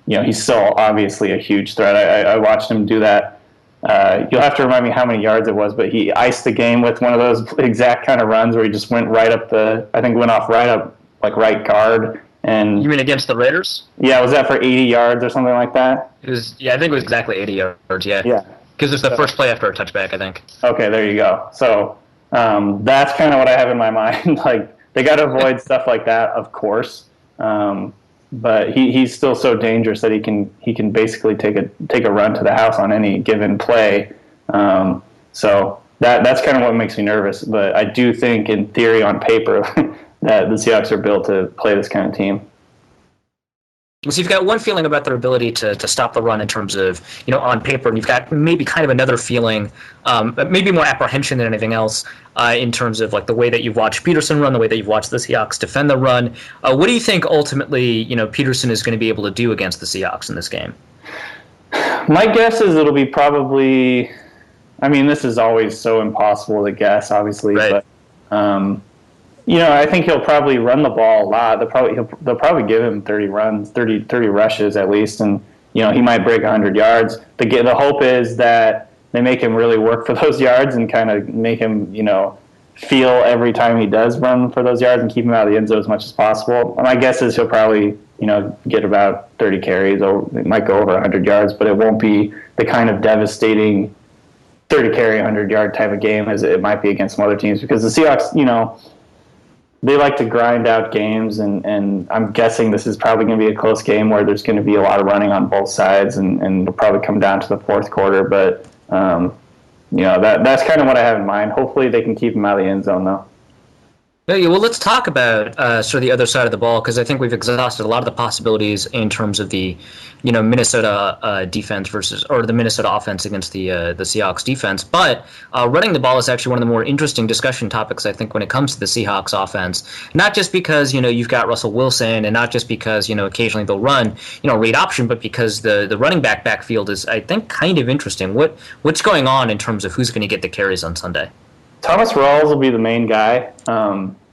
he's still obviously a huge threat. I watched him do that. You'll have to remind me how many yards it was, but he iced the game with one of those exact kind of runs where he just went right up went off right up like right guard. And you mean against the Raiders? Yeah, was that for 80 yards or something like that? It was. Yeah, I think it was exactly 80 yards. Yeah. Yeah. Because it's the first play after a touchback, I think. Okay, there you go. So that's kind of what I have in my mind. Like, they got to avoid stuff like that, of course. But he's still so dangerous that he can basically take a run to the house on any given play. So that's kind of what makes me nervous. But I do think, in theory, on paper, that the Seahawks are built to play this kind of team. So you've got one feeling about their ability to stop the run in terms of, on paper, and you've got maybe kind of another feeling, maybe more apprehension than anything else, in terms of like the way that you've watched Peterson run, the way that you've watched the Seahawks defend the run. What do you think ultimately, Peterson is going to be able to do against the Seahawks in this game? My guess is it'll be probably, this is always so impossible to guess, obviously, right. But I think he'll probably run the ball a lot. They'll probably give him 30 runs, 30 rushes at least, and he might break 100 yards. The hope is that they make him really work for those yards and kind of make him feel every time he does run for those yards and keep him out of the end zone as much as possible. My guess is he'll probably get about 30 carries, or it might go over 100 yards, but it won't be the kind of devastating 30 carry 100 yard type of game as it might be against some other teams, because the Seahawks they like to grind out games, and I'm guessing this is probably going to be a close game where there's going to be a lot of running on both sides, and it'll probably come down to the fourth quarter. But that's kind of what I have in mind. Hopefully they can keep him out of the end zone, though. Yeah, well, let's talk about sort of the other side of the ball, because I think we've exhausted a lot of the possibilities in terms of the, Minnesota defense or the Minnesota offense against the Seahawks defense. But running the ball is actually one of the more interesting discussion topics, I think, when it comes to the Seahawks offense. Not just because you've got Russell Wilson, and not just because occasionally they'll run read option, but because the running backfield is, I think, kind of interesting. What's going on in terms of who's going to get the carries on Sunday? Thomas Rawls will be the main guy,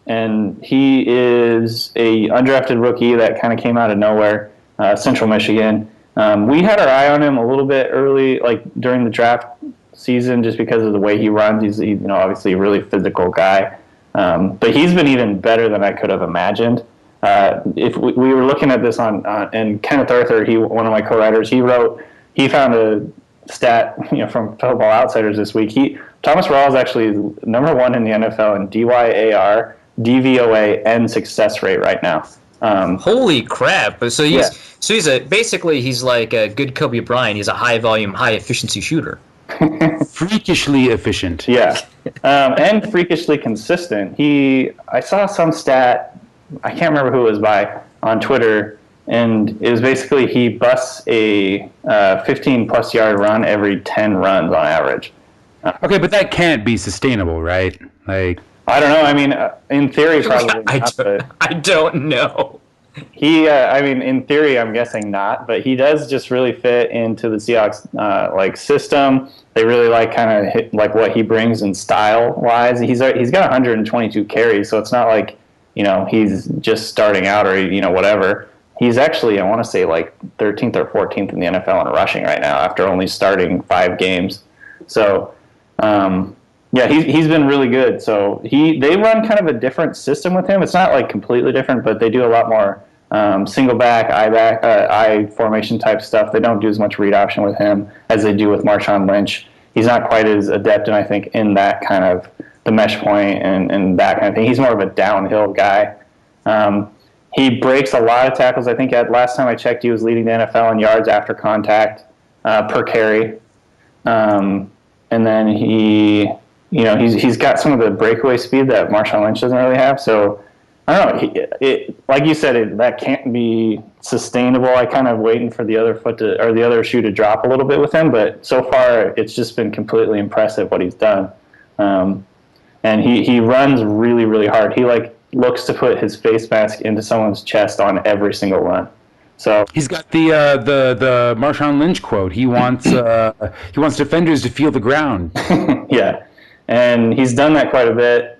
and he is a undrafted rookie that kind of came out of nowhere, Central Michigan. We had our eye on him a little bit early, like during the draft season, just because of the way he runs. He's obviously a really physical guy, but he's been even better than I could have imagined. If we were looking at this and Kenneth Arthur, one of my co-writers, he found a stat from Football Outsiders this week. Thomas Rawls is actually number 1 in the NFL in DYAR, DVOA, and success rate right now. Holy crap! So he's he's like a good Kobe Bryant. He's a high volume, high efficiency shooter. Freakishly efficient. Yeah, and freakishly consistent. I saw some stat, I can't remember who it was by, on Twitter, and it was basically he busts a 15-plus yard run every 10 runs on average. Okay, but that can't be sustainable, right? Like, I don't know. In theory, probably not. I don't know. In theory, I'm guessing not. But he does just really fit into the Seahawks system. They really like kind of like what he brings in style wise. He's got 122 carries, so it's not like he's just starting out or whatever. He's actually, I want to say, like 13th or 14th in the NFL in rushing right now after only starting 5 games. So. He's been really good. So they run kind of a different system with him. It's not like completely different, but they do a lot more single back, I formation type stuff. They don't do as much read option with him as they do with Marshawn Lynch. He's not quite as adept, and I think in that kind of the mesh point and that kind of thing. He's more of a downhill guy. He breaks a lot of tackles. I think last time I checked, he was leading the NFL in yards after contact per carry. And then he's got some of the breakaway speed that Marshawn Lynch doesn't really have. So I don't know. Like you said, that can't be sustainable. I kind of waiting for the other shoe to drop a little bit with him. But so far, it's just been completely impressive what he's done. And he runs really, really hard. He looks to put his face mask into someone's chest on every single run. So he's got the Marshawn Lynch quote. He wants defenders to feel the ground. Yeah, and he's done that quite a bit.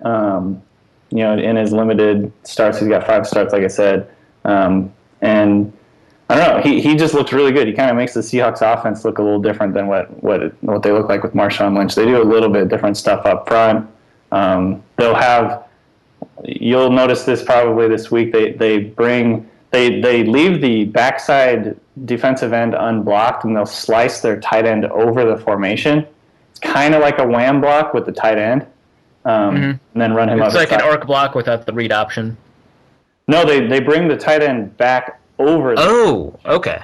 In his limited starts, he's got 5 starts, like I said. And I don't know. He just looks really good. He kind of makes the Seahawks offense look a little different than what they look like with Marshawn Lynch. They do a little bit different stuff up front. They'll have. You'll notice this probably this week. They leave the backside defensive end unblocked, and they'll slice their tight end over the formation. It's kind of like a wham block with the tight end, and then run him up. It's like an arc block without the read option. No, they bring the tight end back over. Okay.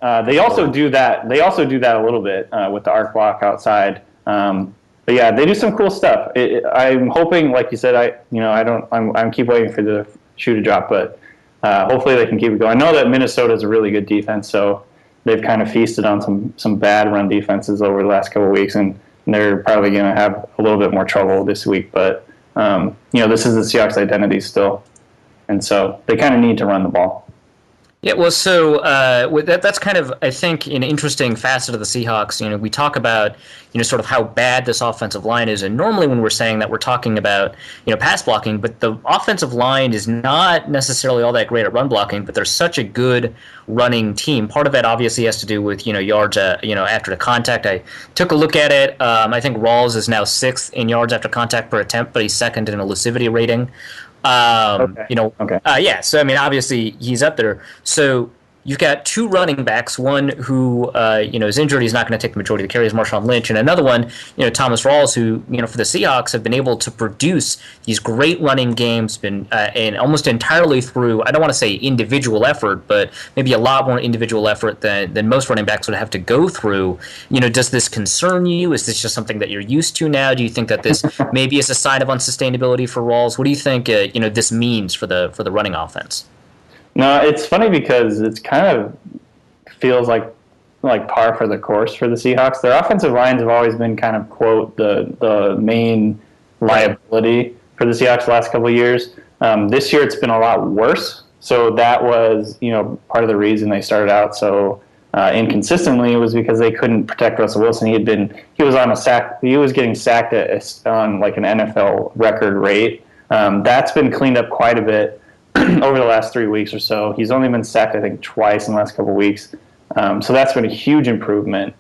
They also do that. They also do that a little bit with the arc block outside. But yeah, they do some cool stuff. I'm hoping, like you said, I'm keep waiting for the shoe to drop, but hopefully they can keep it going. I know that Minnesota is a really good defense, so they've kind of feasted on some bad run defenses over the last couple of weeks, and they're probably going to have a little bit more trouble this week. But this is the Seahawks' identity still, and so they kind of need to run the ball. Yeah, well, so that's kind of, I think, an interesting facet of the Seahawks. We talk about, sort of how bad this offensive line is, and normally when we're saying that, we're talking about, pass blocking, but the offensive line is not necessarily all that great at run blocking, but they're such a good running team. Part of it obviously has to do with, yards, after the contact. I took a look at it. I think Rawls is now 6th in yards after contact per attempt, but he's 2nd in elusivity rating. Okay. So I mean, obviously he's up there. So you've got 2 running backs, one who is injured, he's not going to take the majority of the carries, Marshawn Lynch, and another one, Thomas Rawls, who for the Seahawks have been able to produce these great running games, been and almost entirely through, I don't want to say individual effort, but maybe a lot more individual effort than most running backs would have to go through. Does this concern you? Is this just something that you're used to now? Do you think that this maybe is a sign of unsustainability for Rawls? What do you think this means for the running offense? No, it's funny because it's kind of feels like par for the course for the Seahawks. Their offensive lines have always been kind of, quote, the main liability for the Seahawks the last couple of years. This year it's been a lot worse. So that was, part of the reason they started out so inconsistently was because they couldn't protect Russell Wilson. He was on a sack. He was getting sacked on like an NFL record rate. That's been cleaned up quite a bit over the last 3 weeks or so. He's only been sacked, I think, twice in the last couple of weeks. So that's been a huge improvement.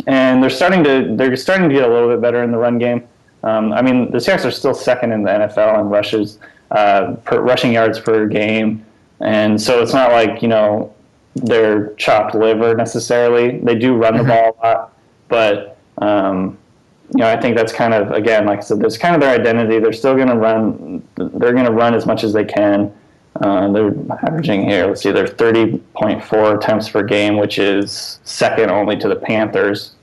And they're starting to get a little bit better in the run game. The Seahawks are still 2nd in the NFL in rushes, rushing yards per game. And so it's not like, they're chopped liver necessarily. They do run the ball a lot, but I think that's kind of, again, like I said, that's kind of their identity. They're still going to run. They're going to run as much as they can. They're averaging here, let's see, they're 30.4 attempts per game, which is 2nd only to the Panthers.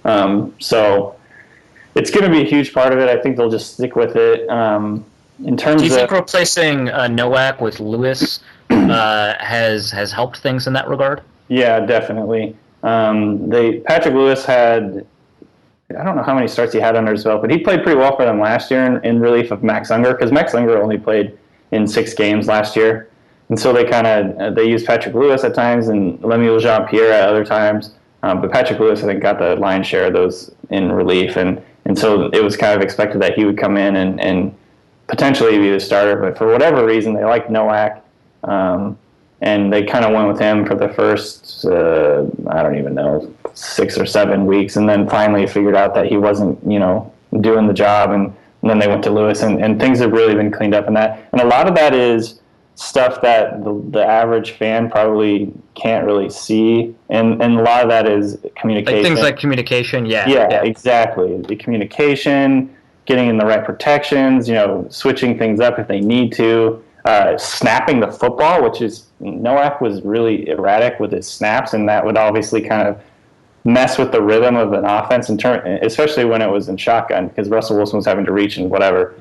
So it's going to be a huge part of it. I think they'll just stick with it. In terms Do you think replacing Nowak with Lewis has helped things in that regard? Yeah, definitely. Patrick Lewis had, I don't know how many starts he had under his belt, but he played pretty well for them last year in relief of Max Unger, because Max Unger only played in 6 games last year. And so they used Patrick Lewis at times and Lemuel Jean-Pierre at other times. But Patrick Lewis, I think, got the lion's share of those in relief. And so it was kind of expected that he would come in and potentially be the starter. But for whatever reason, they liked Nowak. And they kind of went with him for the first, I don't even know, 6 or 7 weeks. And then finally figured out that he wasn't, doing the job. And then they went to Lewis. And things have really been cleaned up in that. And a lot of that is stuff that the average fan probably can't really see, and a lot of that is communication. Like things like communication, yeah, exactly. The communication, getting in the right protections, switching things up if they need to, snapping the football, which is Nowak was really erratic with his snaps, and that would obviously kind of mess with the rhythm of an offense, especially when it was in shotgun, because Russell Wilson was having to reach and whatever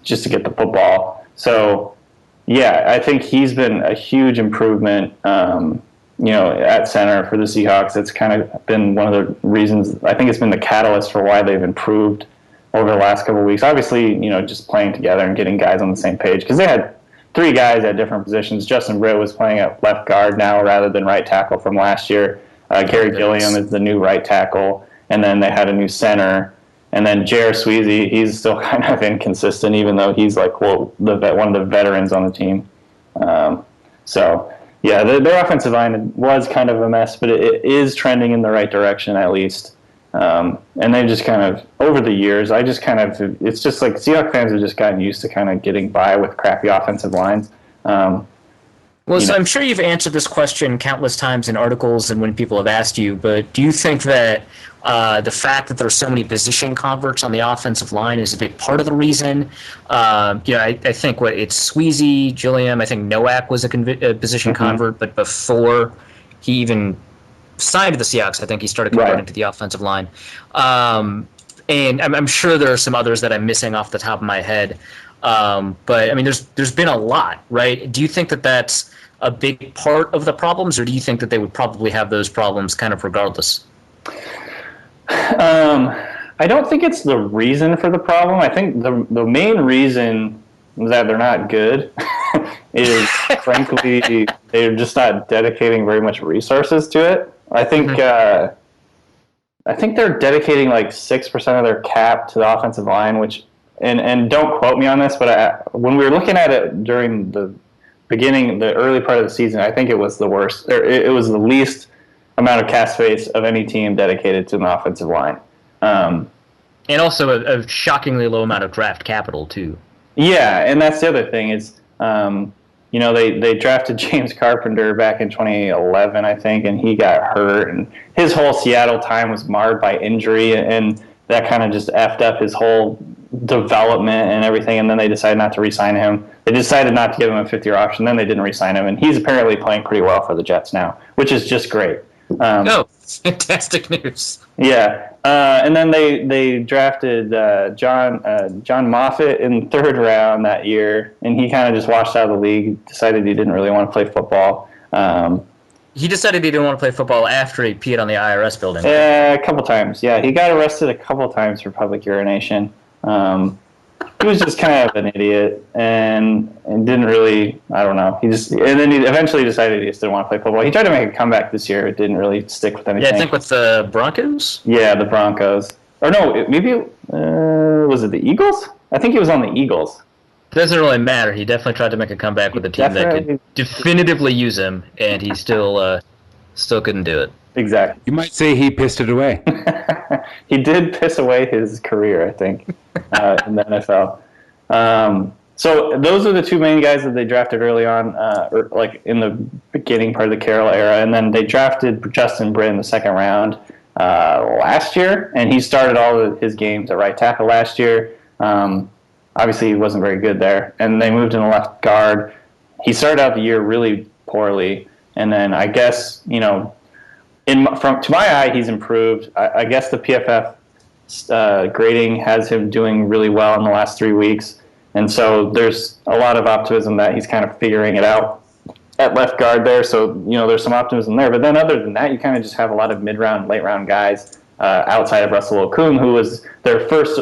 just to get the football. So, yeah, I think he's been a huge improvement, at center for the Seahawks. It's kind of been one of the reasons. I think it's been the catalyst for why they've improved over the last couple of weeks. Obviously, just playing together and getting guys on the same page, because they had 3 guys at different positions. Justin Britt was playing at left guard now rather than right tackle from last year. Gary Gilliam is the new right tackle, and then they had a new center. And then J.R. Sweezy, he's still kind of inconsistent, even though he's like one of the veterans on the team. So, yeah, their offensive line was kind of a mess, but it is trending in the right direction at least. And they just kind of, over the years, it's just like Seahawks fans have just gotten used to kind of getting by with crappy offensive lines. So I'm sure you've answered this question countless times in articles and when people have asked you, but do you think that the fact that there's so many position converts on the offensive line is a big part of the reason? I think it's Sweezy, Gilliam. I think Nowak was a position convert, but before he even signed to the Seahawks, I think he started converting to the offensive line. And I'm sure there are some others that I'm missing off the top of my head. But I mean, there's been a lot, right? Do you think that that's a big part of the problems, or do you think that they would probably have those problems kind of regardless? I don't think it's the reason for the problem. I think the main reason that they're not good is, frankly, they're just not dedicating very much resources to it. I think they're dedicating like 6% of their cap to the offensive line, which, and don't quote me on this, but when we were looking at it during the early part of the season, I think it was the worst. It was the least amount of cap space of any team dedicated to an offensive line. And also a shockingly low amount of draft capital, too. Yeah, and that's the other thing is, they drafted James Carpenter back in 2011, I think, and he got hurt, and his whole Seattle time was marred by injury, and that kind of just effed up his whole development and everything, and then they decided not to re-sign him. They decided not to give him a 5th-year option, then they didn't re-sign him, and he's apparently playing pretty well for the Jets now, which is just great. Fantastic news. Yeah, and then they drafted John Moffitt in the 3rd round that year, and he kind of just washed out of the league, decided he didn't really want to play football. He decided he didn't want to play football after he peed on the IRS building. Yeah, a couple times. Yeah, he got arrested a couple times for public urination. He was just kind of an idiot and didn't really, I don't know. And then he eventually decided he just didn't want to play football. He tried to make a comeback this year. It didn't really stick with anything. Yeah, I think with the Broncos? Yeah, the Broncos. Or no, was it the Eagles? I think he was on the Eagles. Doesn't really matter. He definitely tried to make a comeback with a team that could definitively use him, and he still couldn't do it. Exactly. You might say he pissed it away. He did piss away his career, I think, in the NFL. So those are the 2 main guys that they drafted early on, or like in the beginning part of the Carroll era, and then they drafted Justin Britt in the 2nd round last year, and he started all of his games at right tackle last year. Obviously, he wasn't very good there, and they moved him to left guard. He started out the year really poorly, and then I guess to my eye, he's improved. I guess the PFF grading has him doing really well in the last 3 weeks, and so there's a lot of optimism that he's kind of figuring it out at left guard there. So there's some optimism there. But then other than that, you kind of just have a lot of mid-round, late-round guys outside of Russell Okung, who was their first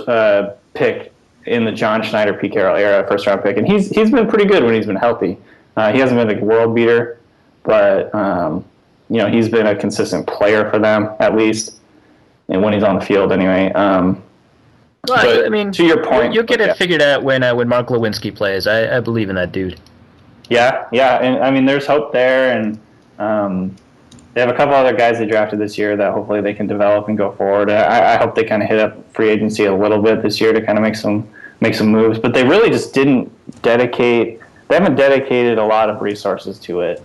pick in the John Schneider, Pete Carroll era, 1st-round pick, and he's been pretty good when he's been healthy. He hasn't been a world beater, but he's been a consistent player for them at least, and when he's on the field anyway. Well, I mean, to your point, you'll get it figured out when Mark Lewinsky plays. I believe in that dude. Yeah, and I mean, there's hope there, and they have a couple other guys they drafted this year that hopefully they can develop and go forward. I hope they kind of hit up free agency a little bit this year to kind of make some moves, but they really just didn't dedicate dedicated a lot of resources to it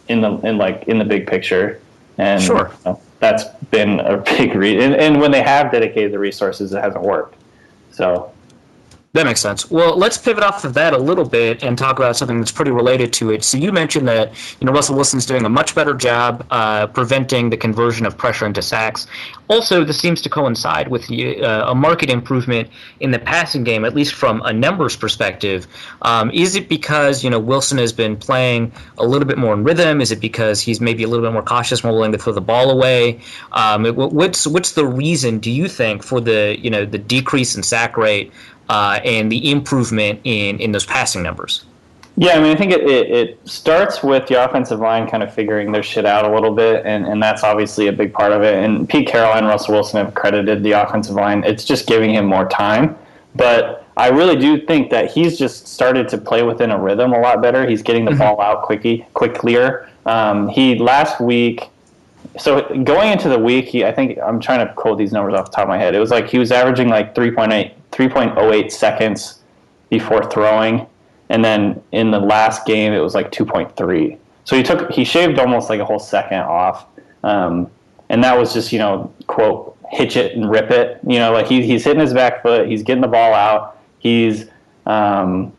in the big picture, and Sure. That's been a big reason. And when they have dedicated the resources, it hasn't worked. So. That makes sense. Well, let's pivot off of that a little bit and talk about something that's pretty related to it. So you mentioned that Russell Wilson's doing a much better job preventing the conversion of pressure into sacks. Also, this seems to coincide with a market improvement in the passing game, at least from a numbers perspective. Is it because Wilson has been playing a little bit more in rhythm? Is it because he's maybe a little bit more cautious, more willing to throw the ball away? What's the reason, do you think, for the the decrease in sack rate? And the improvement in those passing numbers? Yeah, I mean, I think it starts with the offensive line kind of figuring their shit out a little bit, and that's obviously a big part of it. And Pete Carroll and Russell Wilson have credited the offensive line. It's just giving him more time. But I really do think that he's just started to play within a rhythm a lot better. He's getting the ball out quicker. He last week. So going into the week, I think I'm trying to quote these numbers off the top of my head. It was like he was averaging like 3.08 seconds before throwing, and then in the last game it was like 2.3. So he shaved almost like a whole second off, and that was just quote hitch it and rip it. Like he's hitting his back foot, he's getting the ball out, he's knowing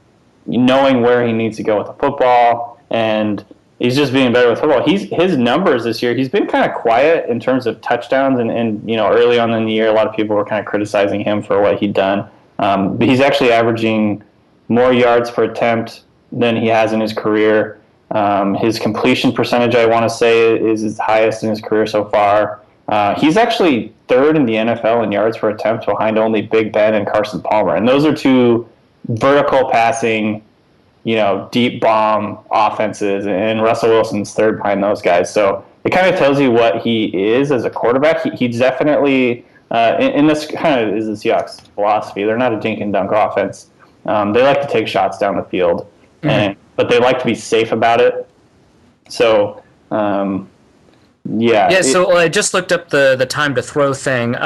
where he needs to go with the football, and he's just being better with football. His numbers this year, he's been kind of quiet in terms of touchdowns, and early on in the year, a lot of people were kind of criticizing him for what he'd done. But he's actually averaging more yards per attempt than he has in his career. His completion percentage, I want to say, is his highest in his career so far. He's actually third in the NFL in yards per attempt, behind only Big Ben and Carson Palmer. And those are two vertical passing, deep bomb offenses, and Russell Wilson's third behind those guys. So it kind of tells you what he is as a quarterback. He's definitely, and this kind of is the Seahawks philosophy. They're not a dink and dunk offense. They like to take shots down the field, but they like to be safe about it. So, yeah. So I just looked up the time to throw thing.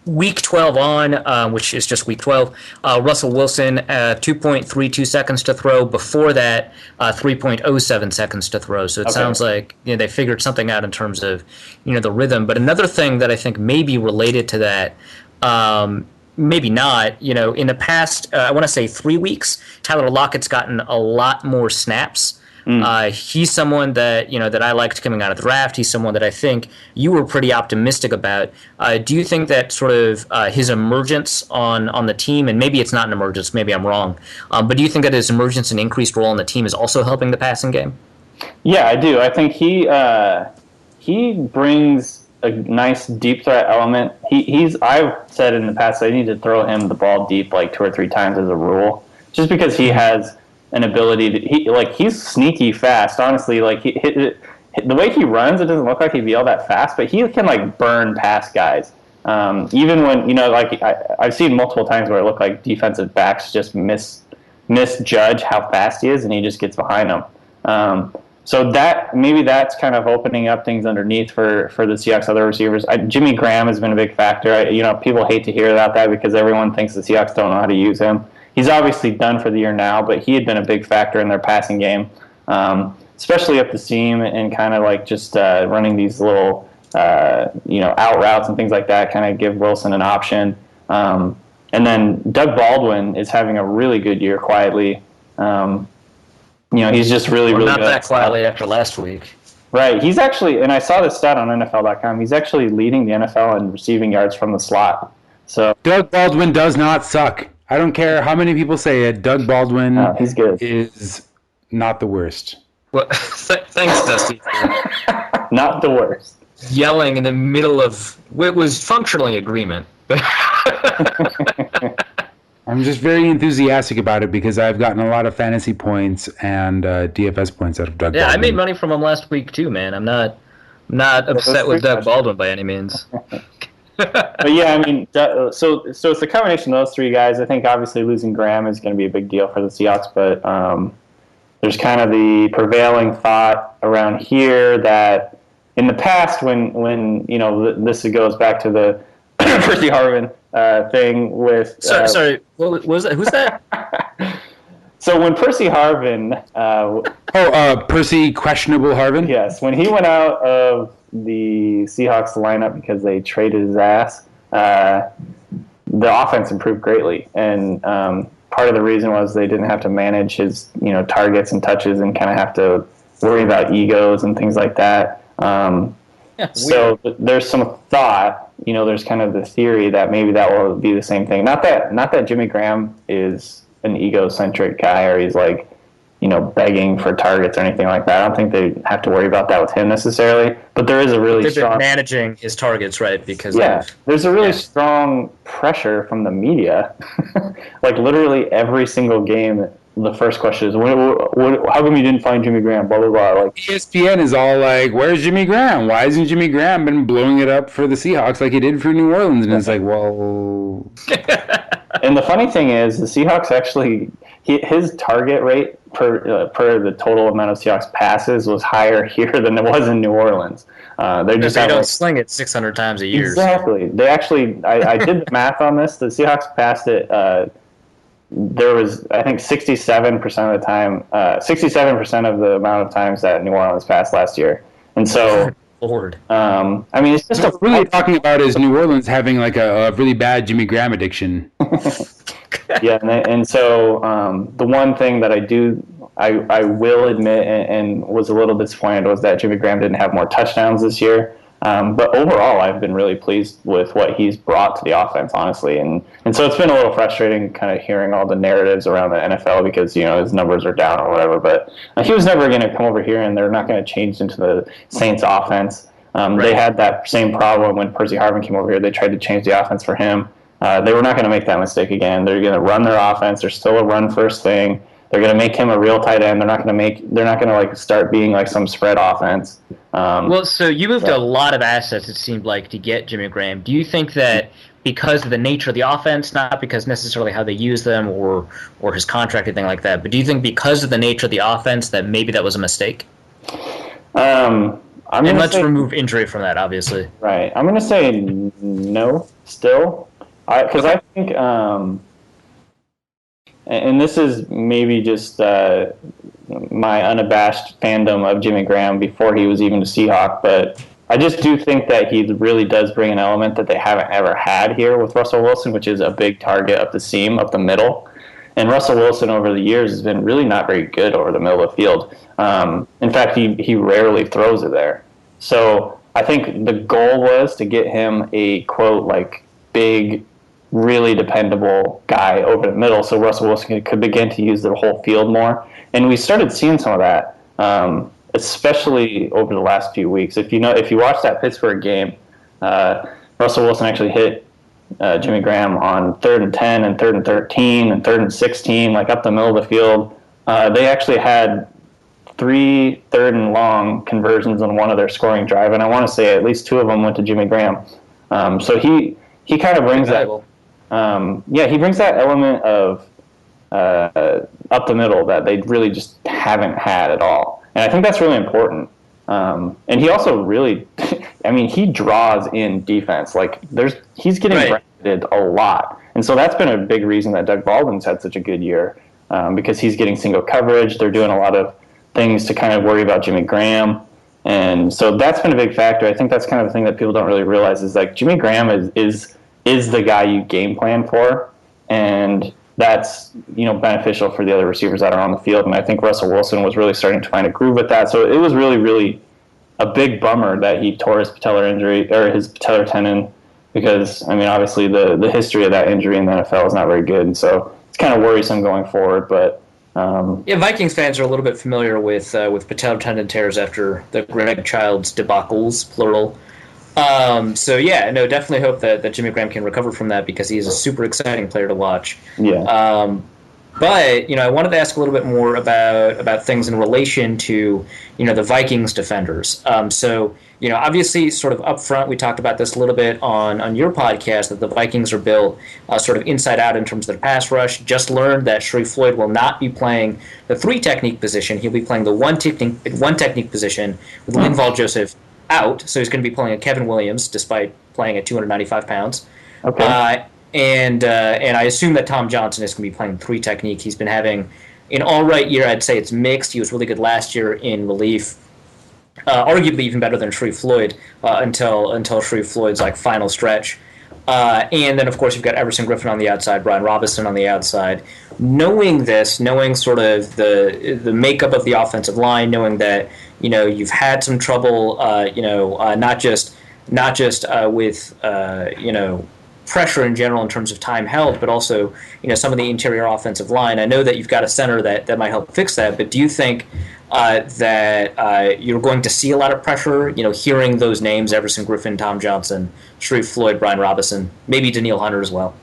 Week 12 on, which is just week 12, Russell Wilson, 2.32 seconds to throw. Before that, 3.07 seconds to throw. So it sounds like they figured something out in terms of the rhythm. But another thing that I think may be related to that, maybe not, in the past, I want to say 3 weeks, Tyler Lockett's gotten a lot more snaps. He's someone that that I liked coming out of the draft. He's someone that I think you were pretty optimistic about. Do you think that sort of his emergence on the team, and maybe it's not an emergence, maybe I'm wrong, but do you think that his emergence and increased role on the team is also helping the passing game? Yeah, I do. I think he brings a nice deep threat element. I've said in the past I need to throw him the ball deep like 2 or 3 times as a rule, just because he has an ability to he's sneaky fast. Honestly, the way he runs, it doesn't look like he'd be all that fast, but he can burn past guys. Even when I've seen multiple times where it looked like defensive backs just misjudge how fast he is, and he just gets behind them. So that's kind of opening up things underneath for the Seahawks other receivers. Jimmy Graham has been a big factor. People hate to hear about that because everyone thinks the Seahawks don't know how to use him. He's obviously done for the year now, but he had been a big factor in their passing game, especially up the seam and kind of just running these little, out routes and things like that, kind of give Wilson an option. And then Doug Baldwin is having a really good year quietly. He's just really not good. That quietly after last week. Right. He's actually, and I saw this stat on NFL.com, he's actually leading the NFL in receiving yards from the slot. So Doug Baldwin does not suck. I don't care how many people say it. Doug Baldwin he's good. Is not the worst. Well, thanks, Dusty. Not the worst. Yelling in the middle of what was functionally agreement. I'm just very enthusiastic about it because I've gotten a lot of fantasy points and DFS points out of Doug Baldwin. Yeah, I made money from him last week too, man. I'm not upset with Doug Baldwin by any means. But yeah, I mean, so it's the combination of those 3 guys. I think obviously losing Graham is going to be a big deal for the Seahawks, but there's kind of the prevailing thought around here that in the past, when this goes back to the Percy Harvin thing with. Sorry, what was that? Who's that? So when Percy Harvin, Percy questionable Harvin. yes, when he went out of the Seahawks lineup because they traded his ass, the offense improved greatly, and part of the reason was they didn't have to manage his targets and touches and kind of have to worry about egos and things like that. So there's some thought, there's kind of the theory that maybe that will be the same thing. Not that Jimmy Graham is an egocentric guy or he's like, begging for targets or anything like that. I don't think they have to worry about that with him necessarily. But there is a really strong managing his targets, right? Because there's a really strong pressure from the media. Like literally every single game, the first question is, how come you didn't find Jimmy Graham? Blah blah blah. Like ESPN is all like, "Where's Jimmy Graham? Why hasn't Jimmy Graham been blowing it up for the Seahawks like he did for New Orleans?" And it's like, well. And the funny thing is, the Seahawks actually his target rate per the total amount of Seahawks passes was higher here than it was in New Orleans. They don't sling it 600 times a year. Exactly. They actually, I did the math on this. The Seahawks passed it. There was, I think, 67% of the time, 67% of the amount of times that New Orleans passed last year. And so, Lord. I mean, it's just what we're really talking about is New Orleans having like a really bad Jimmy Graham addiction. Yeah, and so the one thing that I will admit and was a little disappointed was that Jimmy Graham didn't have more touchdowns this year. But overall, I've been really pleased with what he's brought to the offense, honestly. And so it's been a little frustrating kind of hearing all the narratives around the NFL because, his numbers are down or whatever. But he was never going to come over here and they're not going to change into the Saints offense. Right. They had that same problem when Percy Harvin came over here. They tried to change the offense for him. They were not going to make that mistake again. They're going to run their offense. They're still a run first thing. They're going to make him a real tight end. They're not going to like start being like some spread offense. So you moved a lot of assets, it seemed like, to get Jimmy Graham. Do you think that because of the nature of the offense, not because necessarily how they use them or his contract or anything like that, but do you think because of the nature of the offense that maybe that was a mistake? And let's remove injury from that, obviously. Right. I'm going to say no still. Because I think, and this is maybe just my unabashed fandom of Jimmy Graham before he was even a Seahawk, but I just do think that he really does bring an element that they haven't ever had here with Russell Wilson, which is a big target up the seam, up the middle. And Russell Wilson over the years has been really not very good over the middle of the field. In fact, he rarely throws it there. So I think the goal was to get him a, quote, like, big, really dependable guy over the middle so Russell Wilson could begin to use the whole field more. And we started seeing some of that, especially over the last few weeks. If you watch that Pittsburgh game, Russell Wilson actually hit Jimmy Graham on 3rd and 10 and 3rd and 13 and 3rd and 16, like up the middle of the field. They actually had 3 3rd and long conversions on one of their scoring drive, and I want to say at least 2 of them went to Jimmy Graham. So he kind of brings that. He brings that element of up the middle that they really just haven't had at all, and I think that's really important. And he also really, he draws in defense. Like he's getting branded a lot, and so that's been a big reason that Doug Baldwin's had such a good year because he's getting single coverage. They're doing a lot of things to kind of worry about Jimmy Graham, and so that's been a big factor. I think that's kind of the thing that people don't really realize is like Jimmy Graham is the guy you game plan for, and that's beneficial for the other receivers that are on the field. And I think Russell Wilson was really starting to find a groove with that. So it was really, really a big bummer that he tore his patellar injury or his patellar tendon because obviously the history of that injury in the NFL is not very good, and so it's kind of worrisome going forward. But Vikings fans are a little bit familiar with patellar tendon tears after the Greg Childs debacles, plural. Definitely hope that Jimmy Graham can recover from that because he is a super exciting player to watch. Yeah. But I wanted to ask a little bit more about things in relation to the Vikings defenders. Obviously, sort of up front, we talked about this a little bit on your podcast that the Vikings are built sort of inside out in terms of their pass rush. Just learned that Sharif Floyd will not be playing the 3 technique position. He'll be playing the one technique position with Linval Joseph out, so he's going to be playing a Kevin Williams despite playing at 295 pounds. Okay. and I assume that Tom Johnson is going to be playing 3 technique. He's been having an all right year. I'd say it's mixed. He was really good last year in relief. Arguably even better than Sharif Floyd until Sharif Floyd's like final stretch. And then, of course, you've got Everson Griffin on the outside, Brian Robinson on the outside. Knowing this, knowing sort of the makeup of the offensive line, knowing that you've had some trouble, not just with pressure in general in terms of time held, but also some of the interior offensive line. I know that you've got a center that might help fix that, but do you think that you're going to see a lot of pressure, hearing those names, Everson Griffin, Tom Johnson, Sharif Floyd, Brian Robinson, maybe Daniil Hunter as well?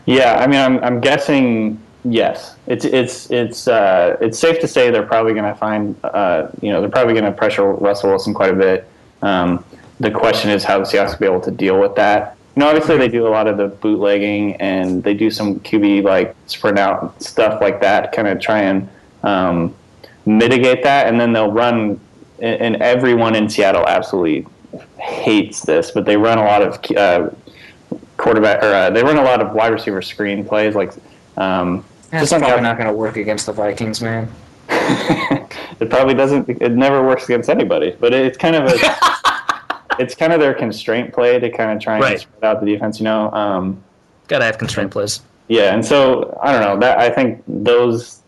Yeah, I mean, I'm guessing yes. It's safe to say they're probably going to find, they're probably going to pressure Russell Wilson quite a bit. The question is how the Seahawks will be able to deal with that. Obviously they do a lot of the bootlegging and they do some QB like sprint out stuff like that, kind of try and mitigate that, and then they'll run. And everyone in Seattle absolutely hates this, but they run a lot of they run a lot of wide receiver screen plays. Like that's probably not going to work against the Vikings, man. It probably doesn't. It never works against anybody, but it's kind of it's kind of their constraint play to kind of try and spread out the defense. Gotta have constraint plays. Yeah, and so I don't know. That I think those.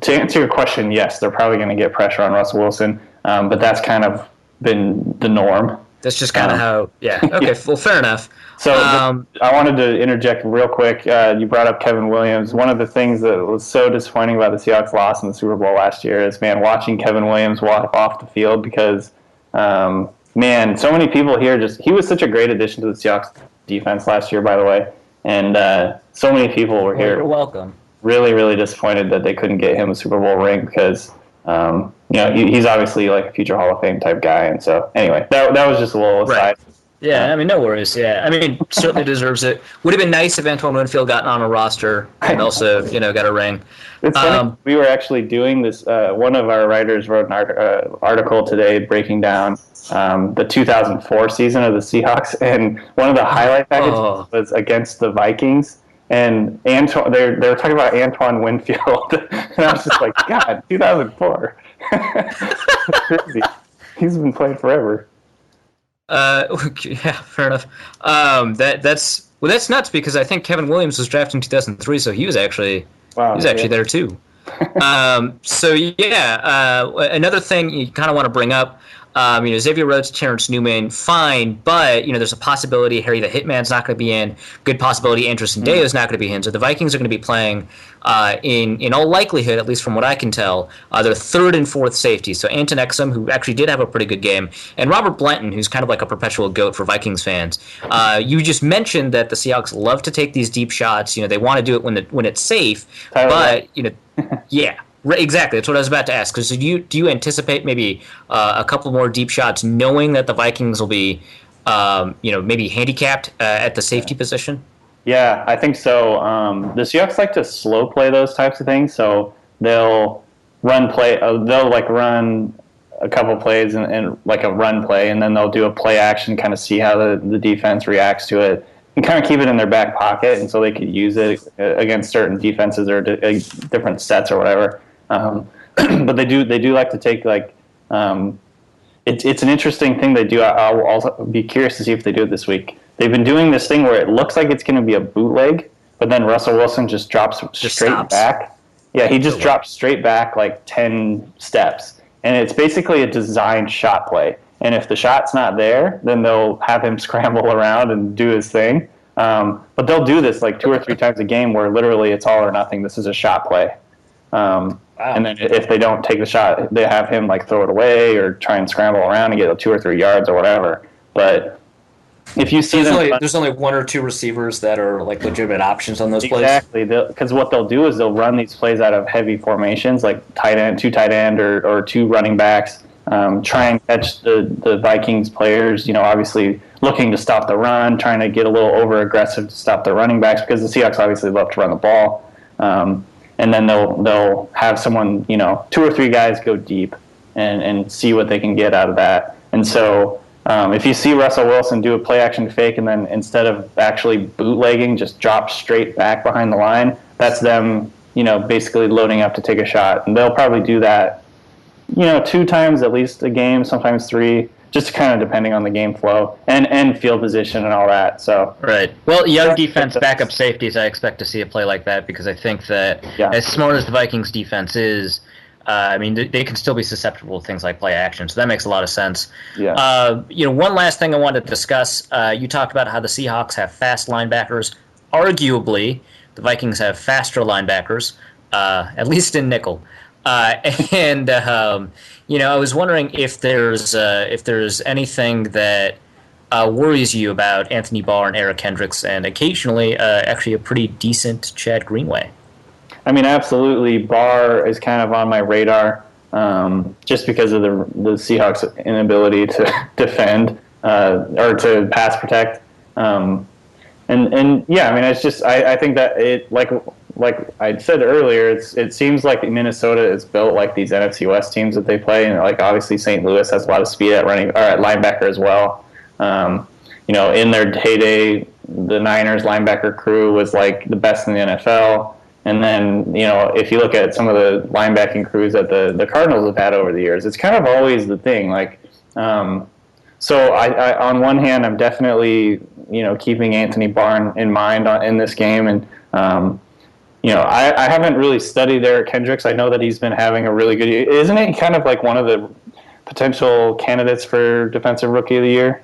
To answer your question, yes, they're probably going to get pressure on Russell Wilson, but that's kind of been the norm. That's just kind of how. Yeah. Okay. Yeah. Well, fair enough. So I wanted to interject real quick. You brought up Kevin Williams. One of the things that was so disappointing about the Seahawks loss in the Super Bowl last year is, watching Kevin Williams walk off the field because, so many people here he was such a great addition to the Seahawks defense last year, by the way, and so many people were here. You're welcome. Really, really disappointed that they couldn't get him a Super Bowl ring because, he's obviously like a future Hall of Fame type guy. And so, anyway, that was just a little aside. Right. Yeah, no worries. Yeah, certainly deserves it. Would have been nice if Antoine Winfield gotten on a roster and also, got a ring. It's funny. We were actually doing this. One of our writers wrote an article today breaking down the 2004 season of the Seahawks, and one of the highlight packages was against the Vikings. And they were talking about Antoine Winfield, and I was just like, God, 2004, crazy. He's been playing forever. Yeah, fair enough. That's nuts because I think Kevin Williams was drafted in 2003, so he was actually there too. Another thing you kind of want to bring up. Xavier Rhodes, Terrence Newman, fine, but there's a possibility Harry the Hitman's not going to be in. Good possibility Anderson Deo's not going to be in. So the Vikings are going to be playing, in all likelihood, at least from what I can tell, their third and fourth safety. So Anton Exum, who actually did have a pretty good game, and Robert Blanton, who's kind of like a perpetual GOAT for Vikings fans. You just mentioned that the Seahawks love to take these deep shots. They want to do it when it's safe, but yeah. Exactly. That's what I was about to ask. Because do you anticipate maybe a couple more deep shots, knowing that the Vikings will be, maybe handicapped at the safety position? Yeah, I think so. The Seahawks like to slow play those types of things, so they'll run a couple plays and like a run play, and then they'll do a play action, kind of see how the defense reacts to it, and kind of keep it in their back pocket, and so they could use it against certain defenses or different sets or whatever. But they do like to take it's an interesting thing they do. I'll also be curious to see if they do it this week. They've been doing this thing where it looks like it's going to be a bootleg, but then Russell Wilson just drops straight back. Yeah, he just drops straight back like 10 steps, and it's basically a designed shot play. And if the shot's not there, then they'll have him scramble around and do his thing. But they'll do this like 2 or 3 times a game where literally it's all or nothing. This is a shot play. Wow. And then if they don't take the shot, they have him like throw it away or try and scramble around and get 2 or 3 yards or whatever. But if you see there's only 1 or 2 receivers that are like legitimate options on those plays. Exactly, because what they'll do is they'll run these plays out of heavy formations, like two tight end or 2 running backs. Try and catch the Vikings players. Obviously looking to stop the run, trying to get a little over aggressive to stop the running backs because the Seahawks obviously love to run the ball. And then they'll have someone, 2 or 3 guys go deep and see what they can get out of that. And so If you see Russell Wilson do a play action fake and then instead of actually bootlegging, just drop straight back behind the line, that's them, basically loading up to take a shot. And they'll probably do that, 2 times at least a game, sometimes 3, just kind of depending on the game flow and field position and all that. So right. Well, young defense, backup safeties, I expect to see a play like that because I think that as smart as the Vikings defense is, they can still be susceptible to things like play action. So that makes a lot of sense. Yeah. One last thing I wanted to discuss. You talked about how the Seahawks have fast linebackers. Arguably, the Vikings have faster linebackers, at least in nickel. I was wondering if there's anything that worries you about Anthony Barr and Eric Kendricks, and occasionally actually a pretty decent Chad Greenway. I mean, absolutely. Barr is kind of on my radar, just because of the Seahawks' inability to defend or to pass protect. It's just I think that it like I said earlier, it seems like Minnesota is built like these NFC West teams that they play, and like obviously St. Louis has a lot of speed at running or at linebacker as well. In their heyday, the Niners linebacker crew was like the best in the NFL. And then, if you look at some of the linebacking crews that the Cardinals have had over the years, it's kind of always the thing. So I on one hand, I'm definitely, keeping Anthony Barr in mind in this game. And, I haven't really studied Eric Kendricks. I know that he's been having a really good year. Isn't he kind of like one of the potential candidates for Defensive Rookie of the Year?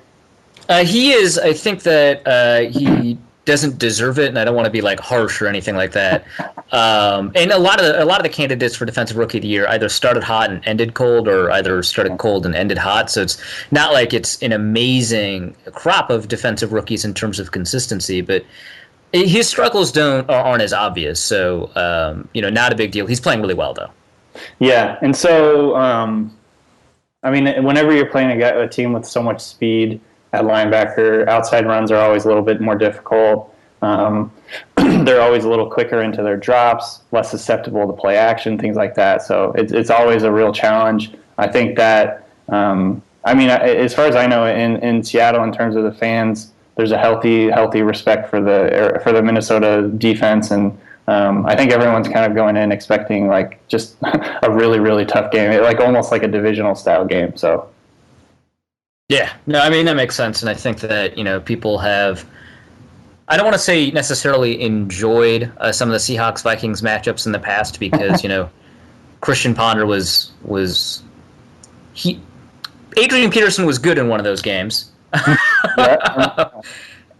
He is. I think that he doesn't deserve it, and I don't want to be like harsh or anything like that. And a lot of the candidates for Defensive Rookie of the Year either started hot and ended cold, or either started cold and ended hot. So it's not like it's an amazing crop of defensive rookies in terms of consistency, but his struggles aren't as obvious. So not a big deal. He's playing really well though. Yeah, and so whenever you're playing a team with so much speed at linebacker, outside runs are always a little bit more difficult. They're always a little quicker into their drops, less susceptible to play action, things like that. So it's always a real challenge. I think that, as far as I know, in Seattle, in terms of the fans, there's a healthy respect for the Minnesota defense, and I think everyone's kind of going in expecting like just a really, really tough game, like almost like a divisional style game. So. Yeah, no, that makes sense, and I think that people have. I don't want to say necessarily enjoyed some of the Seahawks-Vikings matchups in the past because Christian Ponder was Adrian Peterson was good in one of those games,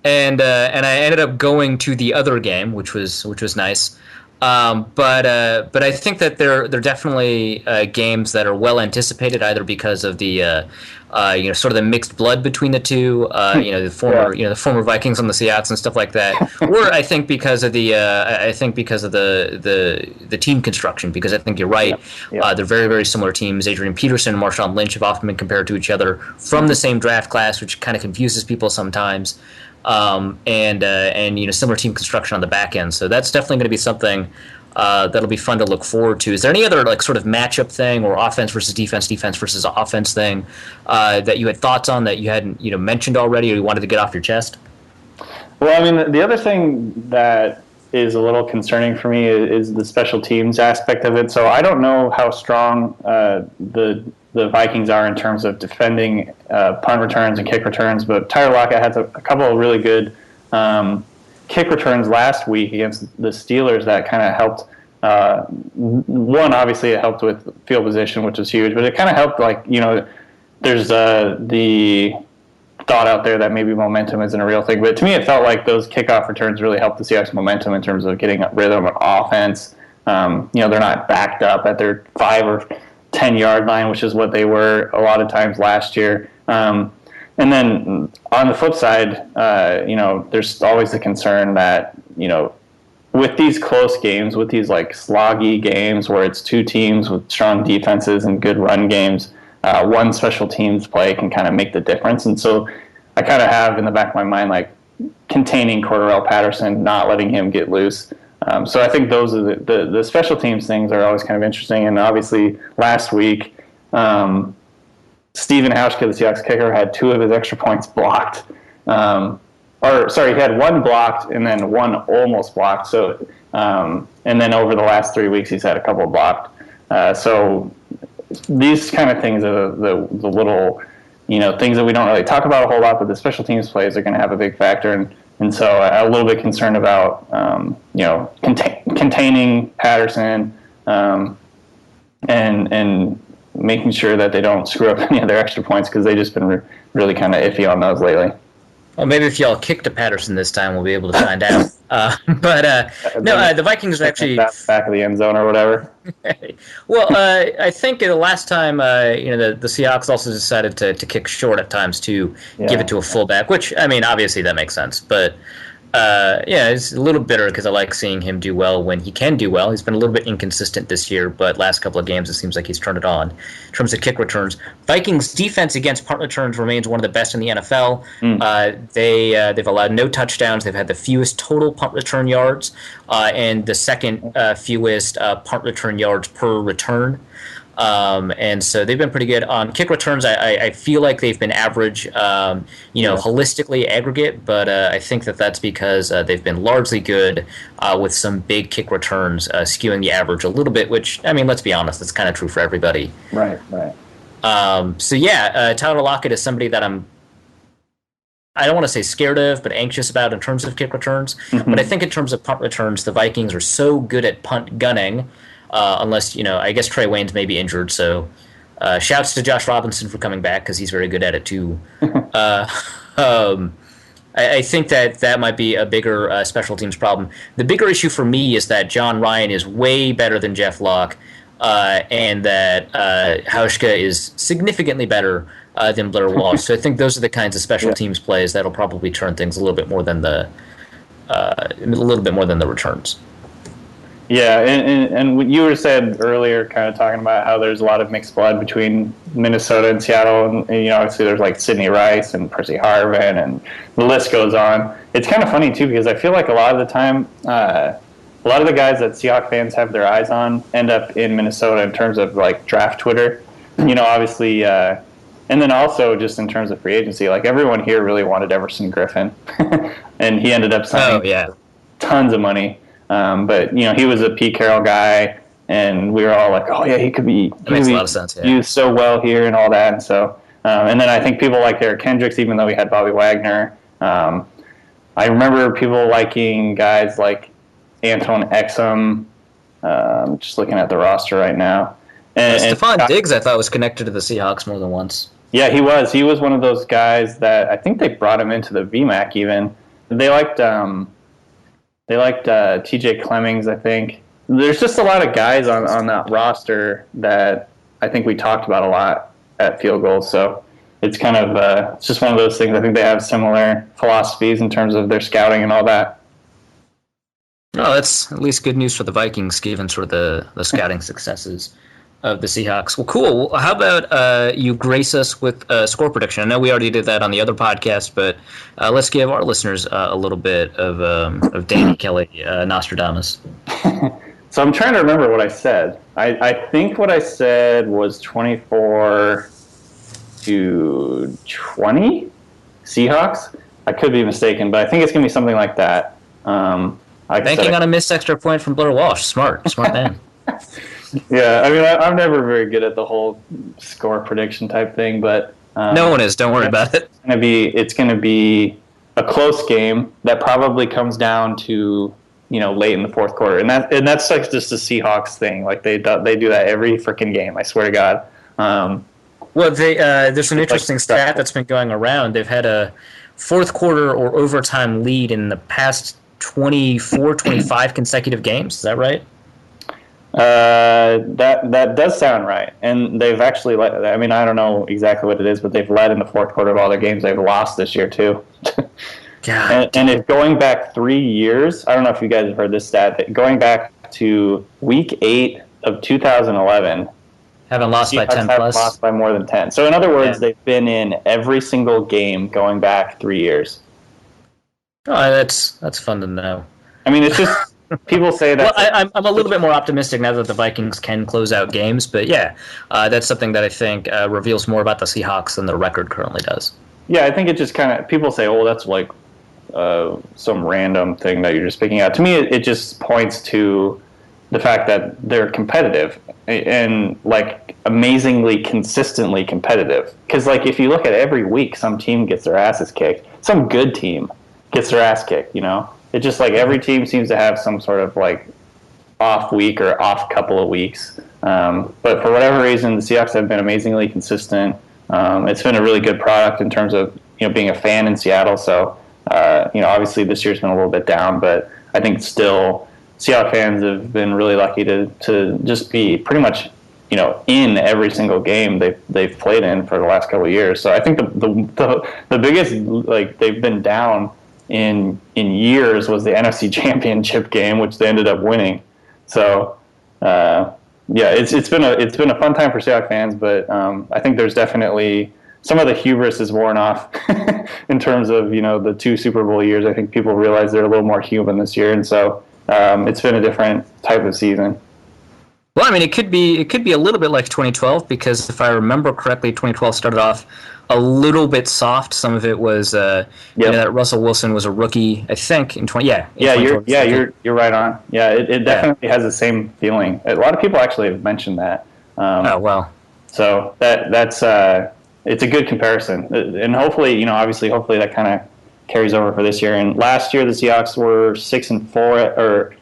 and I ended up going to the other game, which was nice. But I think that they're definitely games that are well anticipated, either because of the sort of the mixed blood between the two, the former Vikings on the Seahawks and stuff like that, or I think because of the team construction. Because I think you're right, they're very, very similar teams. Adrian Peterson and Marshawn Lynch have often been compared to each other from the same draft class, which kind of confuses people sometimes. And similar team construction on the back end. So that's definitely going to be something that'll be fun to look forward to. Is there any other like sort of matchup thing or offense versus defense versus offense thing that you had thoughts on that you hadn't mentioned already or you wanted to get off your chest? Well, the other thing that is a little concerning for me is the special teams aspect of it. So I don't know how strong the Vikings are in terms of defending punt returns and kick returns, but Tyler Lockett had a couple of really good kick returns last week against the Steelers that kind of helped. One, obviously, it helped with field position, which was huge, but it kind of helped, there's the thought out there that maybe momentum isn't a real thing, but to me it felt like those kickoff returns really helped the Seahawks momentum in terms of getting rhythm on offense. They're not backed up at their 5 or 10-yard line, which is what they were a lot of times last year. And then on the flip side, there's always the concern that, with these close games, with these like sloggy games where it's two teams with strong defenses and good run games, one special teams play can kind of make the difference. And so I kind of have in the back of my mind, like containing Cordarrelle Patterson, not letting him get loose. So I think those are the special teams things are always kind of interesting. And obviously last week, Steven Hauschka, the Seahawks kicker, had 2 of his extra points blocked. He had 1 blocked and then 1 almost blocked. So, and then over the last 3 weeks, he's had a couple blocked. So these kind of things are the little, things that we don't really talk about a whole lot, but the special teams plays are going to have a big factor. And so I'm a little bit concerned about, containing Patterson and making sure that they don't screw up any of their extra points, because they've just been really kind of iffy on those lately. Well, maybe if y'all kick to Patterson this time, we'll be able to find out. The Vikings are actually back of the end zone or whatever. Well, I think the last time, the Seahawks also decided to kick short at times to give it to a fullback, which, I mean, obviously that makes sense. But, it's a little bitter because I like seeing him do well when he can do well. He's been a little bit inconsistent this year, but last couple of games it seems like he's turned it on. In terms of kick returns, Vikings' defense against punt returns remains one of the best in the NFL. They've allowed no touchdowns. They've had the fewest total punt return yards and the second fewest punt return yards per return. And so they've been pretty good on kick returns. I feel like they've been average, holistically aggregate, but I think that's because they've been largely good with some big kick returns skewing the average a little bit, which, I mean, let's be honest, that's kind of true for everybody. Right. Tyler Lockett is somebody that I don't want to say scared of, but anxious about in terms of kick returns. Mm-hmm. But I think in terms of punt returns, the Vikings are so good at punt gunning, unless, I guess Trey Waynes may be injured. So shouts to Josh Robinson for coming back because he's very good at it too. I think that might be a bigger special teams problem. The bigger issue for me is that John Ryan is way better than Jeff Locke, and that Hauschka is significantly better than Blair Walsh. So I think those are the kinds of special teams plays that'll probably turn things a little bit more than the returns. Yeah, and what you were said earlier, kind of talking about how there's a lot of mixed blood between Minnesota and Seattle, and obviously there's like Sidney Rice and Percy Harvin, and the list goes on. It's kind of funny too, because I feel like a lot of the time, a lot of the guys that Seahawks fans have their eyes on end up in Minnesota in terms of like draft Twitter, obviously, and then also just in terms of free agency, like everyone here really wanted Everson Griffin, and he ended up signing tons of money. But he was a Pete Carroll guy, and we were all like, "Oh yeah, he could be makes a lot of sense. Yeah. Used so well here and all that." And so, and then I think people like Eric Kendricks, even though we had Bobby Wagner. I remember people liking guys like Anton Exum. Just looking at the roster right now, and Stephon Diggs, I thought was connected to the Seahawks more than once. Yeah, he was. He was one of those guys that I think they brought him into the VMAC even. They liked. They liked T.J. Clemmings, I think. There's just a lot of guys on that roster that I think we talked about a lot at Field Goals. So it's kind of it's just one of those things. I think they have similar philosophies in terms of their scouting and all that. No, that's at least good news for the Vikings, given sort of the scouting successes of the Seahawks. Well, cool. Well, how about you grace us with a score prediction? I know we already did that on the other podcast, but let's give our listeners a little bit of Danny Kelly, Nostradamus. So I'm trying to remember what I said. I think what I said was 24-20 Seahawks. I could be mistaken, but I think it's going to be something like that. Banking on a missed extra point from Blair Walsh. Smart man. Yeah, I mean, I'm never very good at the whole score prediction type thing, but no one is. Don't worry about it. It's going to be a close game that probably comes down to late in the fourth quarter, and that's like just a Seahawks thing. Like they do that every freaking game. I swear to God. Well, there's an interesting stat that's been going around. They've had a fourth quarter or overtime lead in the past 24, 25 consecutive games. Is that right? That does sound right, and they've actually led. I mean, I don't know exactly what it is, but they've led in the fourth quarter of all their games. They've lost this year too. And if going back 3 years, I don't know if you guys have heard this stat. That going back to week 8 of 2011, haven't lost by 10 plus. Lost by more than 10. So in other words, they've been in every single game going back 3 years. Oh, that's fun to know. I mean, it's just people say that. Well, I'm a little bit more optimistic now that the Vikings can close out games, but yeah, that's something that I think reveals more about the Seahawks than the record currently does. Yeah, I think it just kind of people say, "Oh, that's like some random thing that you're just picking out." To me, it just points to the fact that they're competitive and like amazingly consistently competitive. Because like if you look at every week, some team gets their asses kicked. Some good team gets their ass kicked. You know, it's just like every team seems to have some sort of like off week or off couple of weeks. But for whatever reason, the Seahawks have been amazingly consistent. It's been a really good product in terms of being a fan in Seattle. So obviously this year's been a little bit down, but I think still Seahawks fans have been really lucky to just be pretty much in every single game they've played in for the last couple of years. So I think the biggest like they've been down in years was the NFC Championship game, which they ended up winning. So it's been a fun time for Seahawks fans, but I think there's definitely some of the hubris is worn off in terms of the 2 Super Bowl years. I think people realize they're a little more human this year, and so it's been a different type of season. Well, I mean, it could be a little bit like 2012 because if I remember correctly, 2012 started off a little bit soft. Some of it was that Russell Wilson was a rookie, I think, in 20. You're right on. Yeah, it definitely has the same feeling. A lot of people actually have mentioned that. Oh well. So that's it's a good comparison, and hopefully hopefully that kind of carries over for this year. And last year the Seahawks were 6-4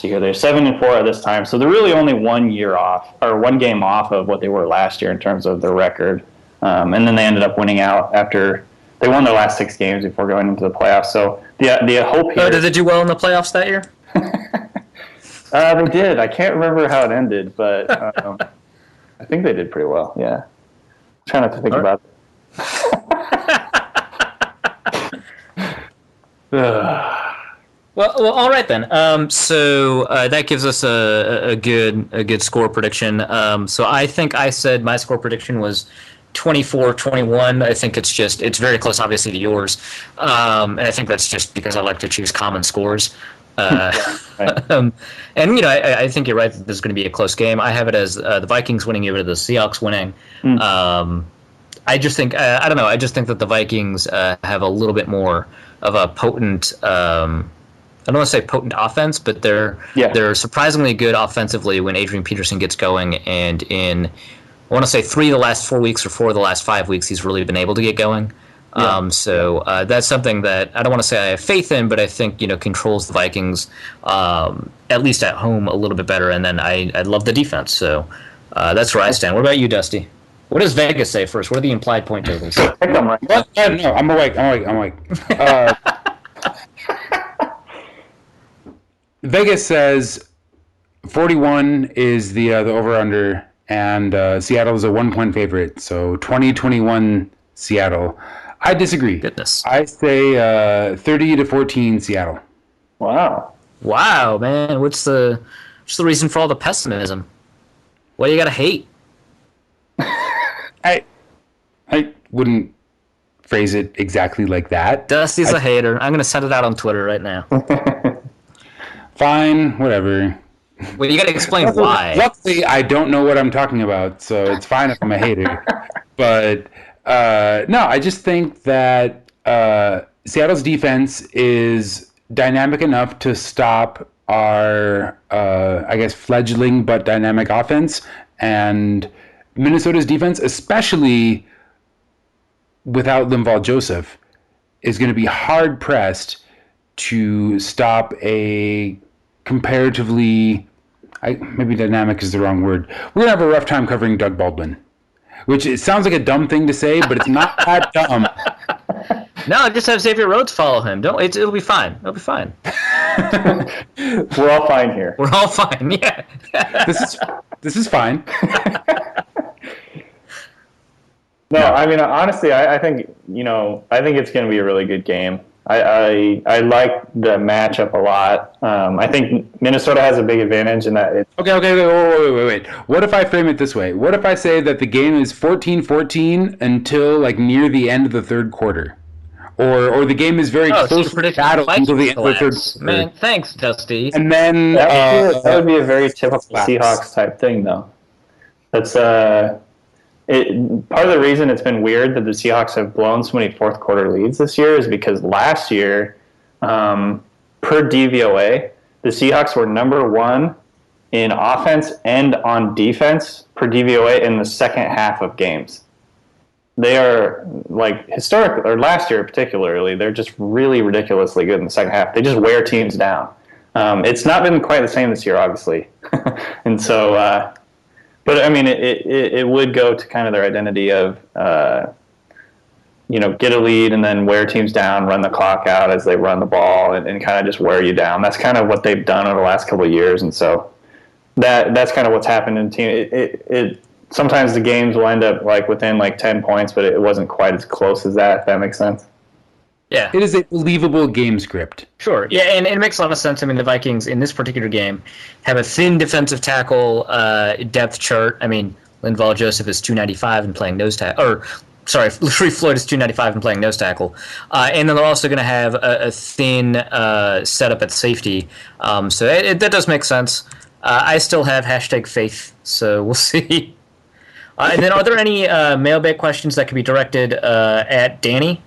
they're 7-4 at this time. So they're really only 1 year off or 1 game off of what they were last year in terms of their record. And then they ended up winning out after they won their last 6 games before going into the playoffs. So the hope here. Did they do well in the playoffs that year? They did. I can't remember how it ended, but I think they did pretty well. Yeah. I'm trying not to think about it. Well, all right then. So that gives us a good score prediction. So I think I said my score prediction was 24-21. I think it's very close, obviously, to yours. And I think that's just because I like to choose common scores. Right. And I think you're right that this is going to be a close game. I have it as the Vikings winning over the Seahawks winning. I just think I don't know. I just think that the Vikings have a little bit more of a potent. I don't want to say potent offense, but they're surprisingly good offensively when Adrian Peterson gets going. And I want to say 3 of the last 4 weeks or 4 of the last 5 weeks, he's really been able to get going. So that's something that I don't want to say I have faith in, but I think controls the Vikings at least at home a little bit better. And then I love the defense. So that's where I stand. What about you, Dusty? What does Vegas say first? What are the implied point totals? No, I'm awake. Vegas says 41 is the over-under, and Seattle is a 1-point favorite. So 20-21 Seattle. I disagree. Goodness. I say 30-14 Seattle. Wow, man. What's the reason for all the pessimism? What do you got to hate? I wouldn't phrase it exactly like that. Dusty's a hater. I'm going to send it out on Twitter right now. Fine, whatever. Well, you got to explain why. Luckily, I don't know what I'm talking about, so it's fine if I'm a hater. But no, I just think that Seattle's defense is dynamic enough to stop our, fledgling but dynamic offense. And Minnesota's defense, especially without Linval Joseph, is going to be hard-pressed to stop a comparatively, maybe dynamic is the wrong word. We're going to have a rough time covering Doug Baldwin, which it sounds like a dumb thing to say, but it's not that dumb. No, just have Xavier Rhodes follow him. It'll be fine. It'll be fine. We're all fine here. We're all fine, yeah. This is fine. No, I mean, honestly, I think it's going to be a really good game. I like the matchup a lot. I think Minnesota has a big advantage in that. Okay, wait. What if I frame it this way? What if I say that the game is 14-14 until like near the end of the third quarter? or the game is very Oh, so close you're to predicting battle until the end of the third collapse. quarter. Man, thanks, Dusty. And then that would be a very typical collapse. Seahawks type thing, though. That's part of the reason it's been weird that the Seahawks have blown so many fourth quarter leads this year is because last year, per DVOA, the Seahawks were number one in offense and on defense per DVOA in the second half of games. They are, like, historically, or last year particularly, they're just really ridiculously good in the second half. They just wear teams down. It's not been quite the same this year, obviously. And so, but I mean, it would go to kind of their identity of, get a lead and then wear teams down, run the clock out as they run the ball, and kind of just wear you down. That's kind of what they've done over the last couple of years. And so that's kind of what's happened in the team. Sometimes the games will end up like within like 10 points, but it wasn't quite as close as that, if that makes sense. Yeah. It is a believable game script. Sure. Yeah, and it makes a lot of sense. I mean, the Vikings in this particular game have a thin defensive tackle depth chart. I mean, Linval Joseph is 295 and playing nose tackle. Or, sorry, Sharif Floyd is 295 and playing nose tackle. And then they're also going to have a thin setup at safety. So that does make sense. I still have #faith, so we'll see. And then are there any mailbag questions that can be directed at Danny?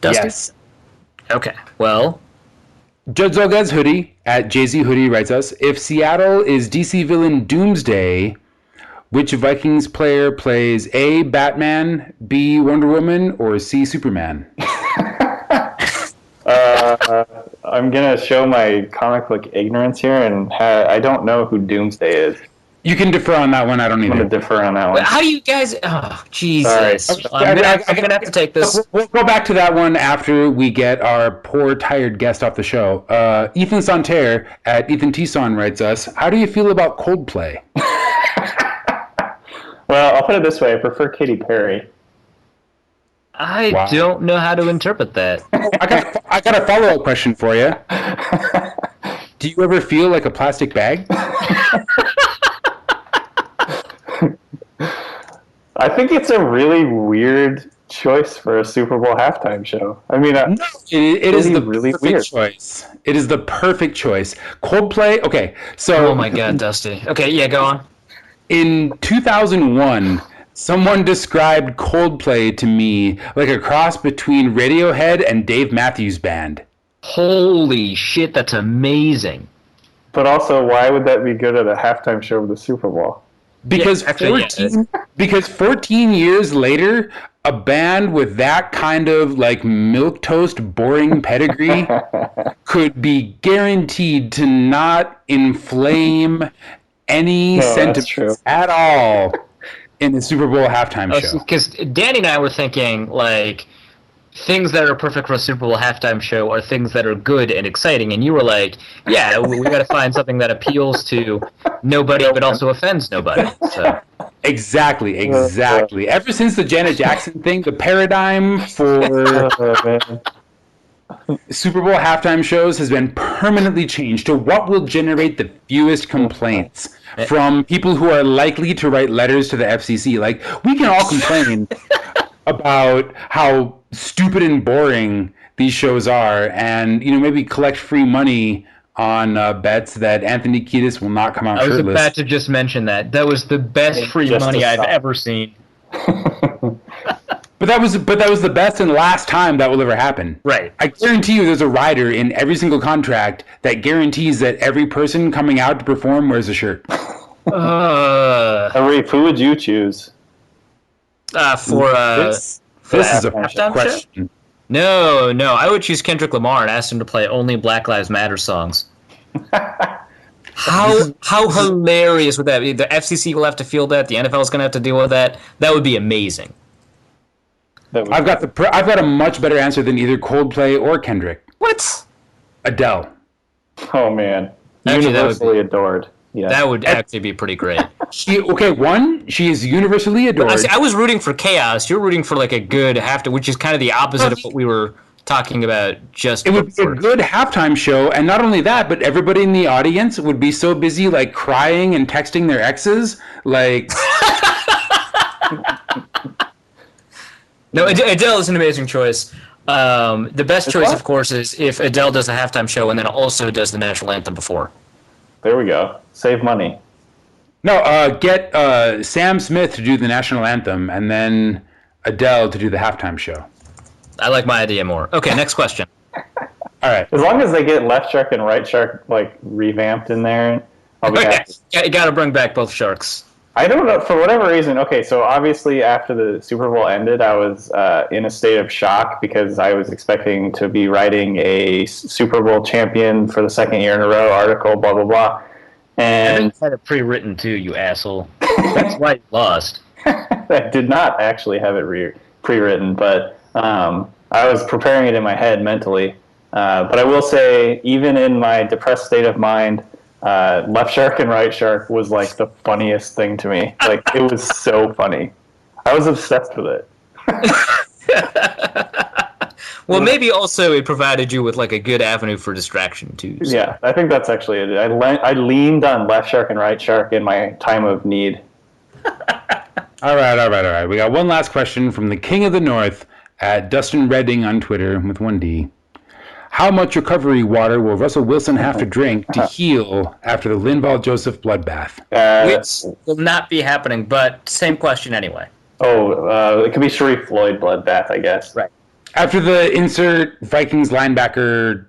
Dusty? Yes. Okay, well. Judge Zolgaz Hoodie at JZ Hoodie writes us, if Seattle is DC villain Doomsday, which Vikings player plays A, Batman, B, Wonder Woman, or C, Superman? I'm going to show my comic book ignorance here, and I don't know who Doomsday is. You can defer on that one. I don't I'm either. going to defer on that one. How do you guys... Oh, Jesus. Sorry. I'm going to have to take this. We'll go back to that one after we get our poor, tired guest off the show. Ethan Santerre at Ethan Tison writes us, how do you feel about Coldplay? Well, I'll put it this way. I prefer Katy Perry. I don't know how to interpret that. I got a follow-up question for you. Do you ever feel like a plastic bag? I think it's a really weird choice for a Super Bowl halftime show. I mean, no, it is the really perfect weird choice. It is the perfect choice. Coldplay. Okay, so. Oh my God, Dusty. Okay, yeah, go on. In 2001, someone described Coldplay to me like a cross between Radiohead and Dave Matthews Band. Holy shit, that's amazing. But also, why would that be good at a halftime show of the Super Bowl? Because 14 years later, a band with that kind of like milquetoast boring pedigree could be guaranteed to not inflame any sentiments at all in the Super Bowl halftime show. Because Danny and I were thinking, like, things that are perfect for a Super Bowl halftime show are things that are good and exciting, and you were like, yeah, we got to find something that appeals to nobody but also offends nobody. So. Exactly. Ever since the Janet Jackson thing, the paradigm for Super Bowl halftime shows has been permanently changed to what will generate the fewest complaints from people who are likely to write letters to the FCC. Like, we can all complain about how stupid and boring these shows are, and maybe collect free money on bets that Anthony Kiedis will not come out shirtless. I was about to just mention that. That was the best free money I've ever seen. But that was the best and last time that will ever happen. Right. I guarantee you there's a rider in every single contract that guarantees that every person coming out to perform wears a shirt. Arif, who would you choose? This is a question. Show? No, I would choose Kendrick Lamar and ask him to play only Black Lives Matter songs. How hilarious would that be? The FCC will have to feel that. The NFL is going to have to deal with that. That would be amazing. I've got a much better answer than either Coldplay or Kendrick. What? Adele. Oh man, actually, universally adored. Yeah, that would actually be pretty great. She is universally adored. I was rooting for chaos. You're rooting for like a good halftime, which is kind of the opposite of what we were talking about just. It would be a good halftime show, and not only that, but everybody in the audience would be so busy like crying and texting their exes, like. No, Adele is an amazing choice. The best choice, of course, is if Adele does the halftime show and then also does the national anthem before. There we go. Save money. No, get Sam Smith to do the national anthem and then Adele to do the halftime show. I like my idea more. Okay, next question. All right. As long as they get left shark and right shark like revamped in there, I'll be happy. You got to bring back both sharks. I don't know, for whatever reason. Okay, so obviously after the Super Bowl ended, I was in a state of shock because I was expecting to be writing a Super Bowl champion for the second year in a row article, blah, blah, blah. And I had it pre-written too, you asshole. That's why you lost. I did not actually have it pre-written, but I was preparing it in my head mentally. But I will say, even in my depressed state of mind, left shark and right shark was like the funniest thing to me. Like, it was so funny. I was obsessed with it. Well, maybe also it provided you with like a good avenue for distraction too. So. Yeah, I think that's actually it. I leaned on left shark and right shark in my time of need. All right. We got one last question from the King of the North at Dustin Redding on Twitter with 1D. How much recovery water will Russell Wilson have to drink to heal after the Linval Joseph bloodbath? Which will not be happening, but same question anyway. It could be Sharif Floyd bloodbath, I guess. Right. After the insert Vikings linebacker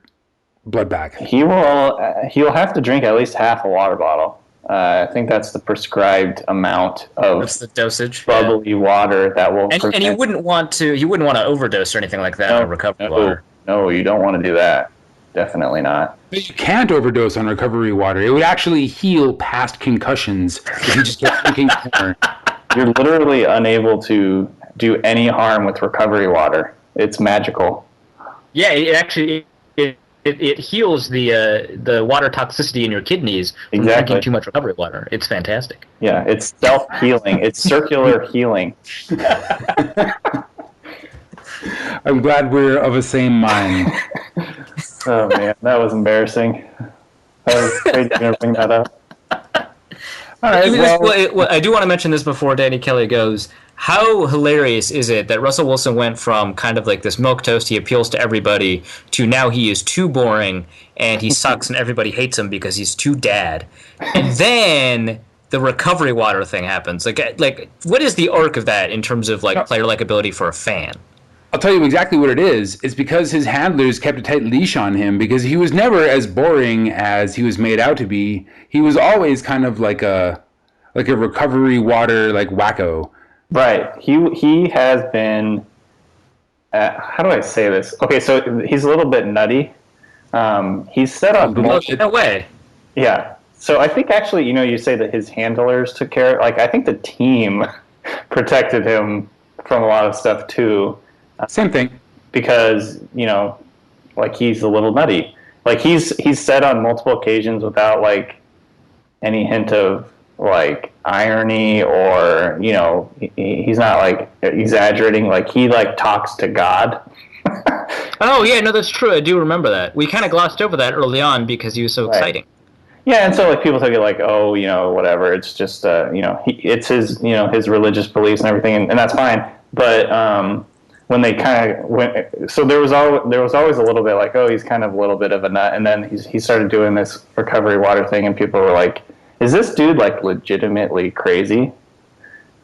bloodbath. He will have to drink at least half a water bottle. I think that's the prescribed amount of That's the dosage. bubbly water that will. And you wouldn't want to overdose or anything like that on recovery water. No, you don't want to do that. Definitely not. But you can't overdose on recovery water. It would actually heal past concussions if you just kept drinking more. You're literally unable to do any harm with recovery water. It's magical. Yeah, it actually it heals the water toxicity in your kidneys from drinking too much recovery water. It's fantastic. Yeah, it's self-healing. It's circular healing. I'm glad we're of the same mind. Oh man, that was embarrassing. I was afraid you were going to bring that up. All right. Well, I do want to mention this before Danny Kelly goes. How hilarious is it that Russell Wilson went from kind of like this milquetoast, he appeals to everybody, to now he is too boring and he sucks and everybody hates him because he's too dad. And then the recovery water thing happens. Like what is the arc of that in terms of like player likability for a fan? I'll tell you exactly what it is. It's because his handlers kept a tight leash on him because he was never as boring as he was made out to be. He was always kind of like a recovery water like wacko. Right. He has been. How do I say this? Okay, so he's a little bit nutty. He's set up. No way. Yeah. So I think actually, you say that his handlers took care. Like I think the team protected him from a lot of stuff too. Same thing. Because, like he's a little nutty. Like he's said on multiple occasions without like any hint of like irony or, he's not like exaggerating. Like he like talks to God. Oh yeah, no, that's true. I do remember that. We kind of glossed over that early on because he was so exciting. Yeah, and so like people took it like, oh, whatever. It's just, it's his, his religious beliefs and everything, and that's fine. But when they kind of went, so there was always a little bit like, oh, he's kind of a little bit of a nut, and then he started doing this recovery water thing, and people were like, is this dude like legitimately crazy?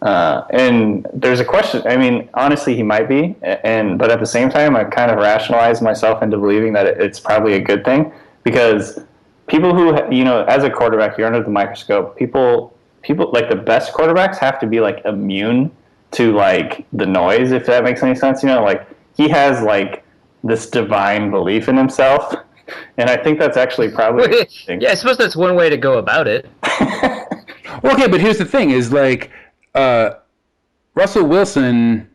And there's a question. I mean, honestly, he might be, but at the same time, I kind of rationalized myself into believing that it's probably a good thing because people who as a quarterback, you're under the microscope. People like the best quarterbacks have to be like immune to like the noise, if that makes any sense. Like he has like this divine belief in himself, and I think that's actually probably yeah, I suppose that's one way to go about it. Okay, but here's the thing: is like Russell Wilson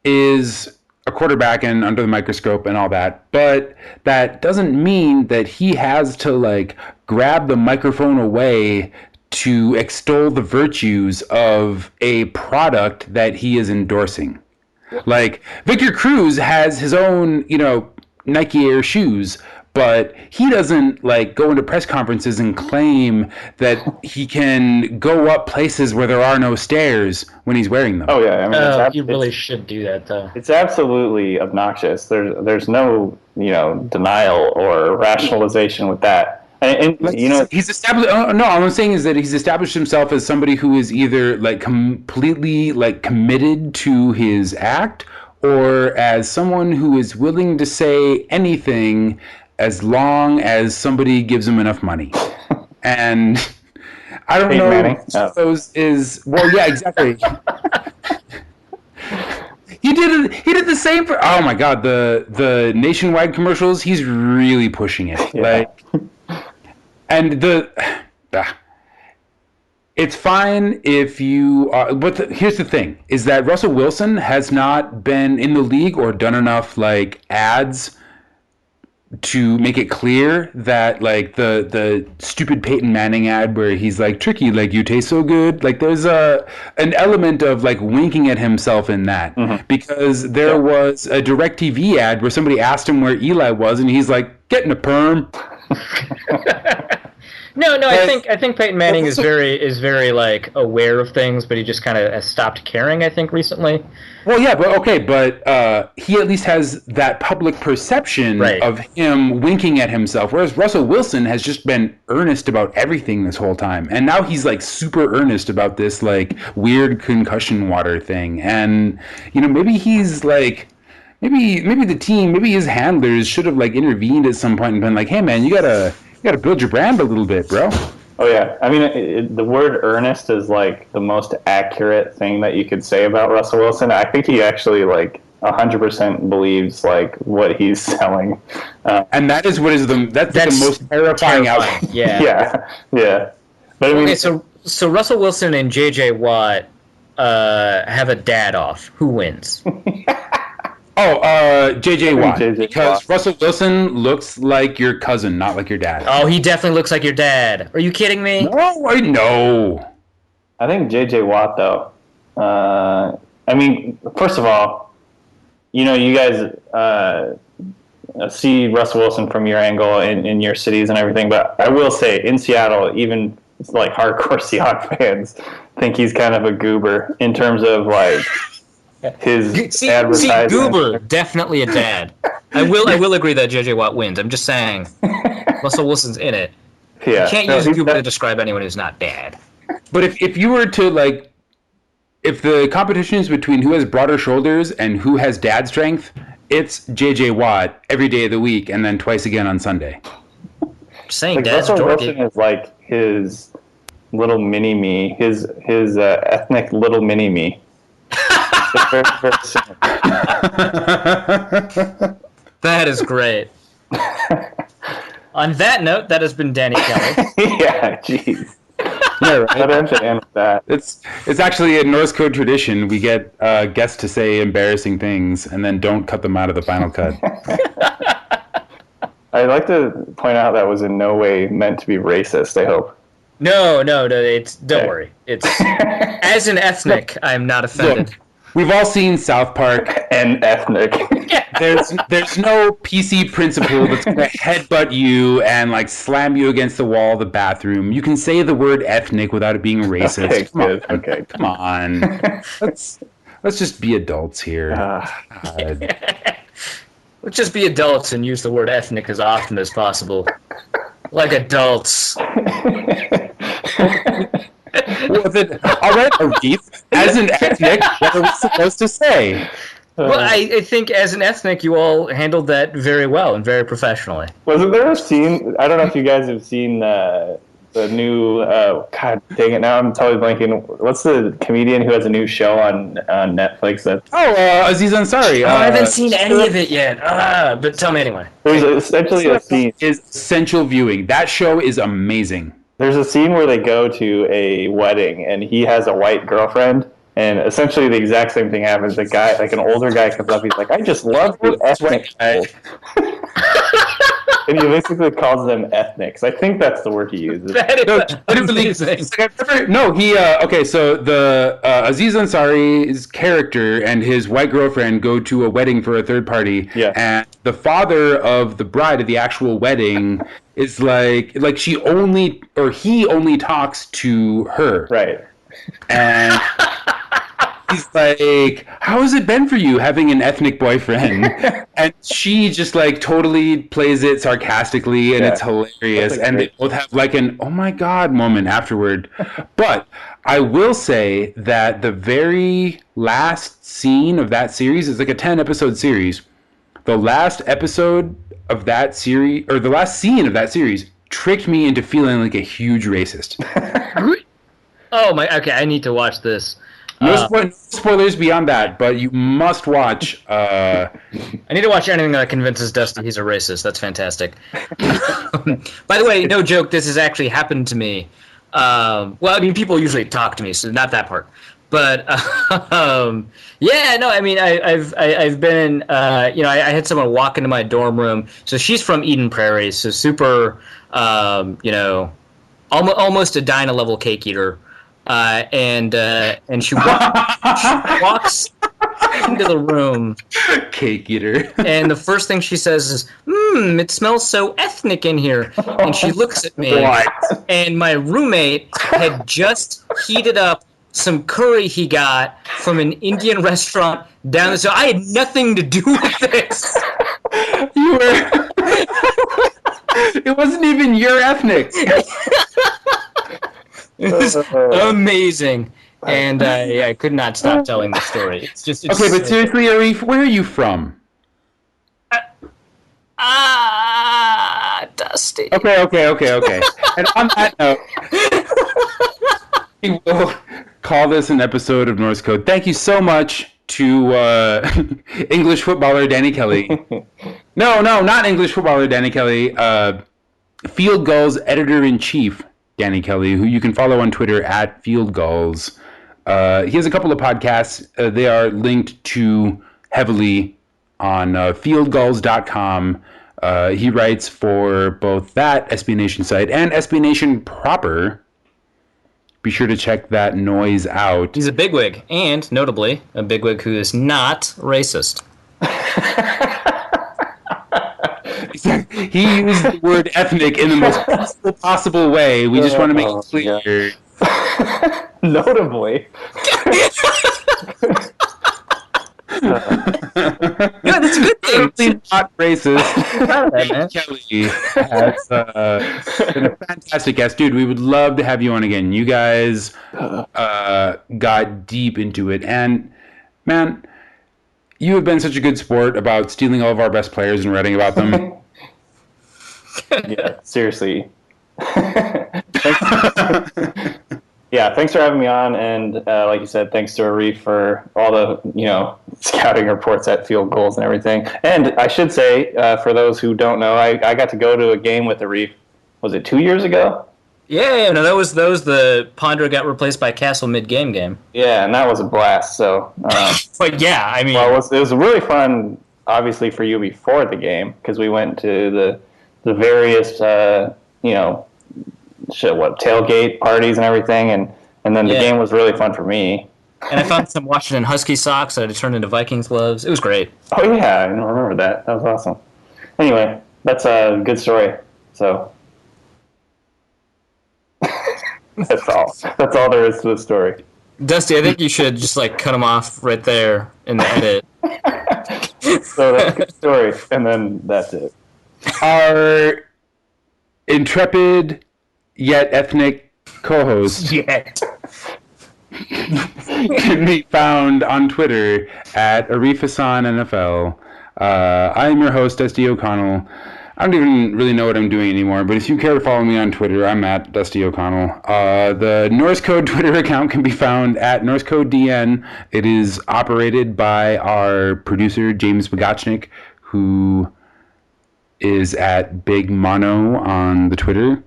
is a quarterback and under the microscope and all that, but that doesn't mean that he has to like grab the microphone away to extol the virtues of a product that he is endorsing. Like Victor Cruz has his own, Nike Air shoes, but he doesn't like go into press conferences and claim that he can go up places where there are no stairs when he's wearing them. Oh yeah, I mean, you really should do that though. It's absolutely obnoxious. There's no denial or rationalization with that. And he's established. Oh, no, all I'm saying is that he's established himself as somebody who is either like completely like committed to his act, or as someone who is willing to say anything as long as somebody gives him enough money. And I don't know. Manning. Those is yeah, exactly. He did the same for. Oh my God, the Nationwide commercials. He's really pushing it. Yeah. Like. And it's fine if you are, but here's the thing, is that Russell Wilson has not been in the league or done enough like ads to make it clear that like the stupid Peyton Manning ad where he's like, Tricky, like you taste so good. Like there's an element of like winking at himself in that, because there was a DirecTV ad where somebody asked him where Eli was and he's like, getting a perm. No, I think Peyton Manning is very like aware of things, but he just kind of has stopped caring, I think, recently. Well, yeah, but he at least has that public perception of him winking at himself, whereas Russell Wilson has just been earnest about everything this whole time, and now he's like super earnest about this like weird concussion water thing, and maybe he's like. Maybe the team, maybe his handlers should have like intervened at some point and been like, "Hey, man, you gotta build your brand a little bit, bro." Oh yeah, I mean, the word "earnest" is like the most accurate thing that you could say about Russell Wilson. I think he actually like 100% believes like what he's selling, and that is what is that's the most terrifying outcome. Yeah. But I mean, okay, so Russell Wilson and J.J. Watt have a dad off. Who wins? J.J. Watt, because Russell Wilson looks like your cousin, not like your dad. Oh, he definitely looks like your dad. Are you kidding me? No, I know. I think J.J. Watt, though. I mean, first of all, you guys see Russell Wilson from your angle in your cities and everything, but I will say, in Seattle, even like hardcore Seahawks fans think he's kind of a goober in terms of like... his advertising. Goober, definitely a dad. I will agree that J.J. Watt wins. I'm just saying, Russell Wilson's in it. Yeah, you can't use goober to describe anyone who's not dad. But if you were to like, if the competition is between who has broader shoulders and who has dad strength, it's J.J. Watt every day of the week and then twice again on Sunday. Just saying, like dad's Russell dorky. Wilson is like his little mini me, his ethnic little mini me. Very, very that is great. On that note, that has been Danny Kelly. Yeah, jeez. Yeah, right. That ends to end with that. It's actually a Norse Code tradition. We get guests to say embarrassing things and then don't cut them out of the final cut. I'd like to point out that was in no way meant to be racist, I hope. No, don't worry. It's as an ethnic, I'm not offended. Look, we've all seen South Park. And ethnic. There's no PC principal that's going to headbutt you and like slam you against the wall of the bathroom. You can say the word ethnic without it being racist. Okay, come on. Let's just be adults here. Let's just be adults and use the word ethnic as often as possible. Like adults. All right, Arif, as an ethnic, what are we supposed to say? Well, I think as an ethnic, you all handled that very well and very professionally. Wasn't there a scene? I don't know if you guys have seen the new. God dang it! Now I'm totally blanking. What's the comedian who has a new show on Netflix? Aziz Ansari. I haven't seen any of it yet. But tell me anyway. There's essentially a scene. Is essential viewing. That show is amazing. There's a scene where they go to a wedding and he has a white girlfriend, and essentially the exact same thing happens. The guy, like an older guy, comes up. He's like, "I just love you, ethnic." It's And he basically calls them ethnics. I think that's the word he uses. That is amazing. Okay, so the Aziz Ansari's character and his white girlfriend go to a wedding for a third party, and the father of the bride at the actual wedding is like he only talks to her. Right. And he's like, how has it been for you having an ethnic boyfriend? And she just like totally plays it sarcastically, and it's hilarious. And they both have like an oh my god moment afterward. But I will say that the very last scene of that series is like a 10-episode series. The last episode of that series, or the last scene of that series, tricked me into feeling like a huge racist. Oh my! Okay, I need to watch this. No spoilers beyond that, but you must watch. I need to watch anything that convinces Dusty he's a racist. That's fantastic. By the way, no joke. This has actually happened to me. Well, I mean, people usually talk to me, so not that part. But yeah, no, I mean, I've been, I had someone walk into my dorm room. So she's from Eden Prairie, so super, almost a Dinah level cake eater. And she walks into the room. Cake eater. And the first thing she says is, it smells so ethnic in here. And she looks at me. What? And my roommate had just heated up some curry he got from an Indian restaurant down the street. I had nothing to do with this. You were... It wasn't even your ethnic. It was amazing, and I could not stop telling the story. It's okay, but seriously, Arif, where are you from? Dusty. Okay. And on that note, we will call this an episode of Norse Code. Thank you so much to English footballer Danny Kelly. No, not English footballer Danny Kelly. Field Gulls editor-in-chief Danny Kelly, who you can follow on Twitter at Field Gulls. He has a couple of podcasts. They are linked to heavily on fieldgulls.com. He writes for both that SBNation site and SBNation proper. Be sure to check that noise out. He's a bigwig, and notably, a bigwig who is not racist. He used the word ethnic in the most possible way. We just want to make it clear. Yeah. Notably. Yeah, that's a good thing. Totally not racist. Kelly has been a fantastic guest. Dude, we would love to have you on again. You guys got deep into it. And, man, you have been such a good sport about stealing all of our best players and writing about them. Yeah, seriously. Thanks for having me on, and like you said, thanks to Arif for all the scouting reports at Field Gulls and everything. And I should say, for those who don't know, I got to go to a game with Arif. Was it 2 years ago? Yeah, no, that was the Ponder got replaced by Castle mid-game game. Yeah, and that was a blast. So, but yeah, I mean, well, it was really fun, obviously for you before the game, because we went to the various tailgate parties and everything, and then the game was really fun for me. And I found some Washington Husky socks that I turned into Vikings gloves. It was great. Oh yeah, I don't remember that. That was awesome. Anyway, that's a good story. So that's all. That's all there is to the story. Dusty, I think you should just cut him off right there in the edit. So that's a good story, and then that's it. Our intrepid yet ethnic co-host can be found on Twitter at Arif Hassan NFL. I'm your host, Dusty O'Connell. I don't even really know what I'm doing anymore, but if you care to follow me on Twitter, I'm at Dusty O'Connell. The Norse Code Twitter account can be found at Norse Code DN. It is operated by our producer, James Bogachnik, who is at Big Mono on the Twitter.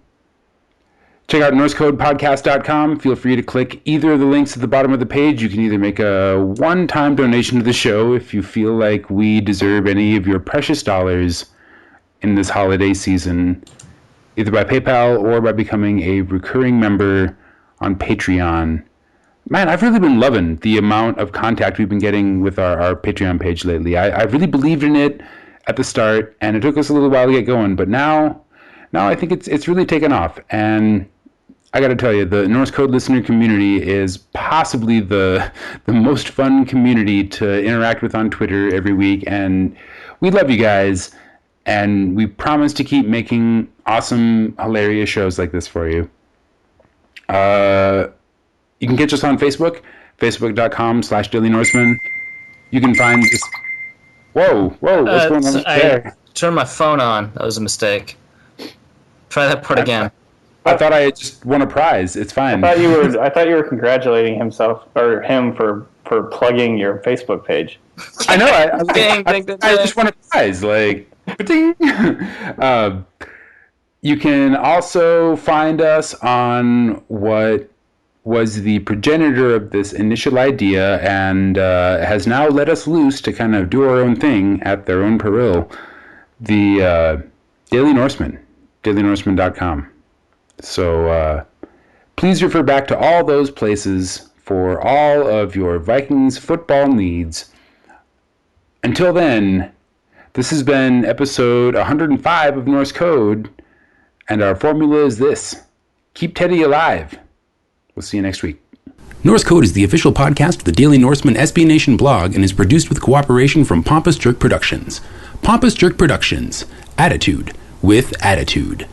Check out NorseCodePodcast.com. Feel free to click either of the links at the bottom of the page. You can either make a one-time donation to the show if you feel like we deserve any of your precious dollars, in this holiday season, either by PayPal or by becoming a recurring member on Patreon. Man, I've really been loving the amount of contact we've been getting with our Patreon page lately. I really believed in it at the start, and it took us a little while to get going, but now I think it's really taken off. And I got to tell you, the Norse Code listener community is possibly the most fun community to interact with on Twitter every week, and we love you guys, and we promise to keep making awesome, hilarious shows like this for you. You can catch us on Facebook, facebook.com/Daily Norseman. You can find this. Whoa, what's going on there? I turned my phone on. That was a mistake. Try that part again. I thought I had just won a prize. It's fine. I thought you were congratulating him for plugging your Facebook page. I know. I just won a prize. Like, ding. You can also find us on what was the progenitor of this initial idea and has now let us loose to kind of do our own thing at their own peril. The Daily Norseman, dailynorseman.com. So please refer back to all those places for all of your Vikings football needs. Until then, this has been episode 105 of Norse Code, and our formula is this: keep Teddy alive. We'll see you next week. Norse Code is the official podcast of the Daily Norseman SBNation blog and is produced with cooperation from Pompous Jerk Productions. Pompous Jerk Productions. Attitude with attitude.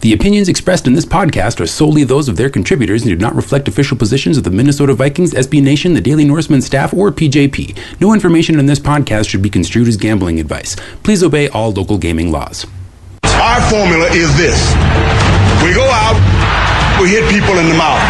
The opinions expressed in this podcast are solely those of their contributors and do not reflect official positions of the Minnesota Vikings, SBNation, the Daily Norseman staff, or PJP. No information in this podcast should be construed as gambling advice. Please obey all local gaming laws. Our formula is this. We go out, we hit people in the mouth.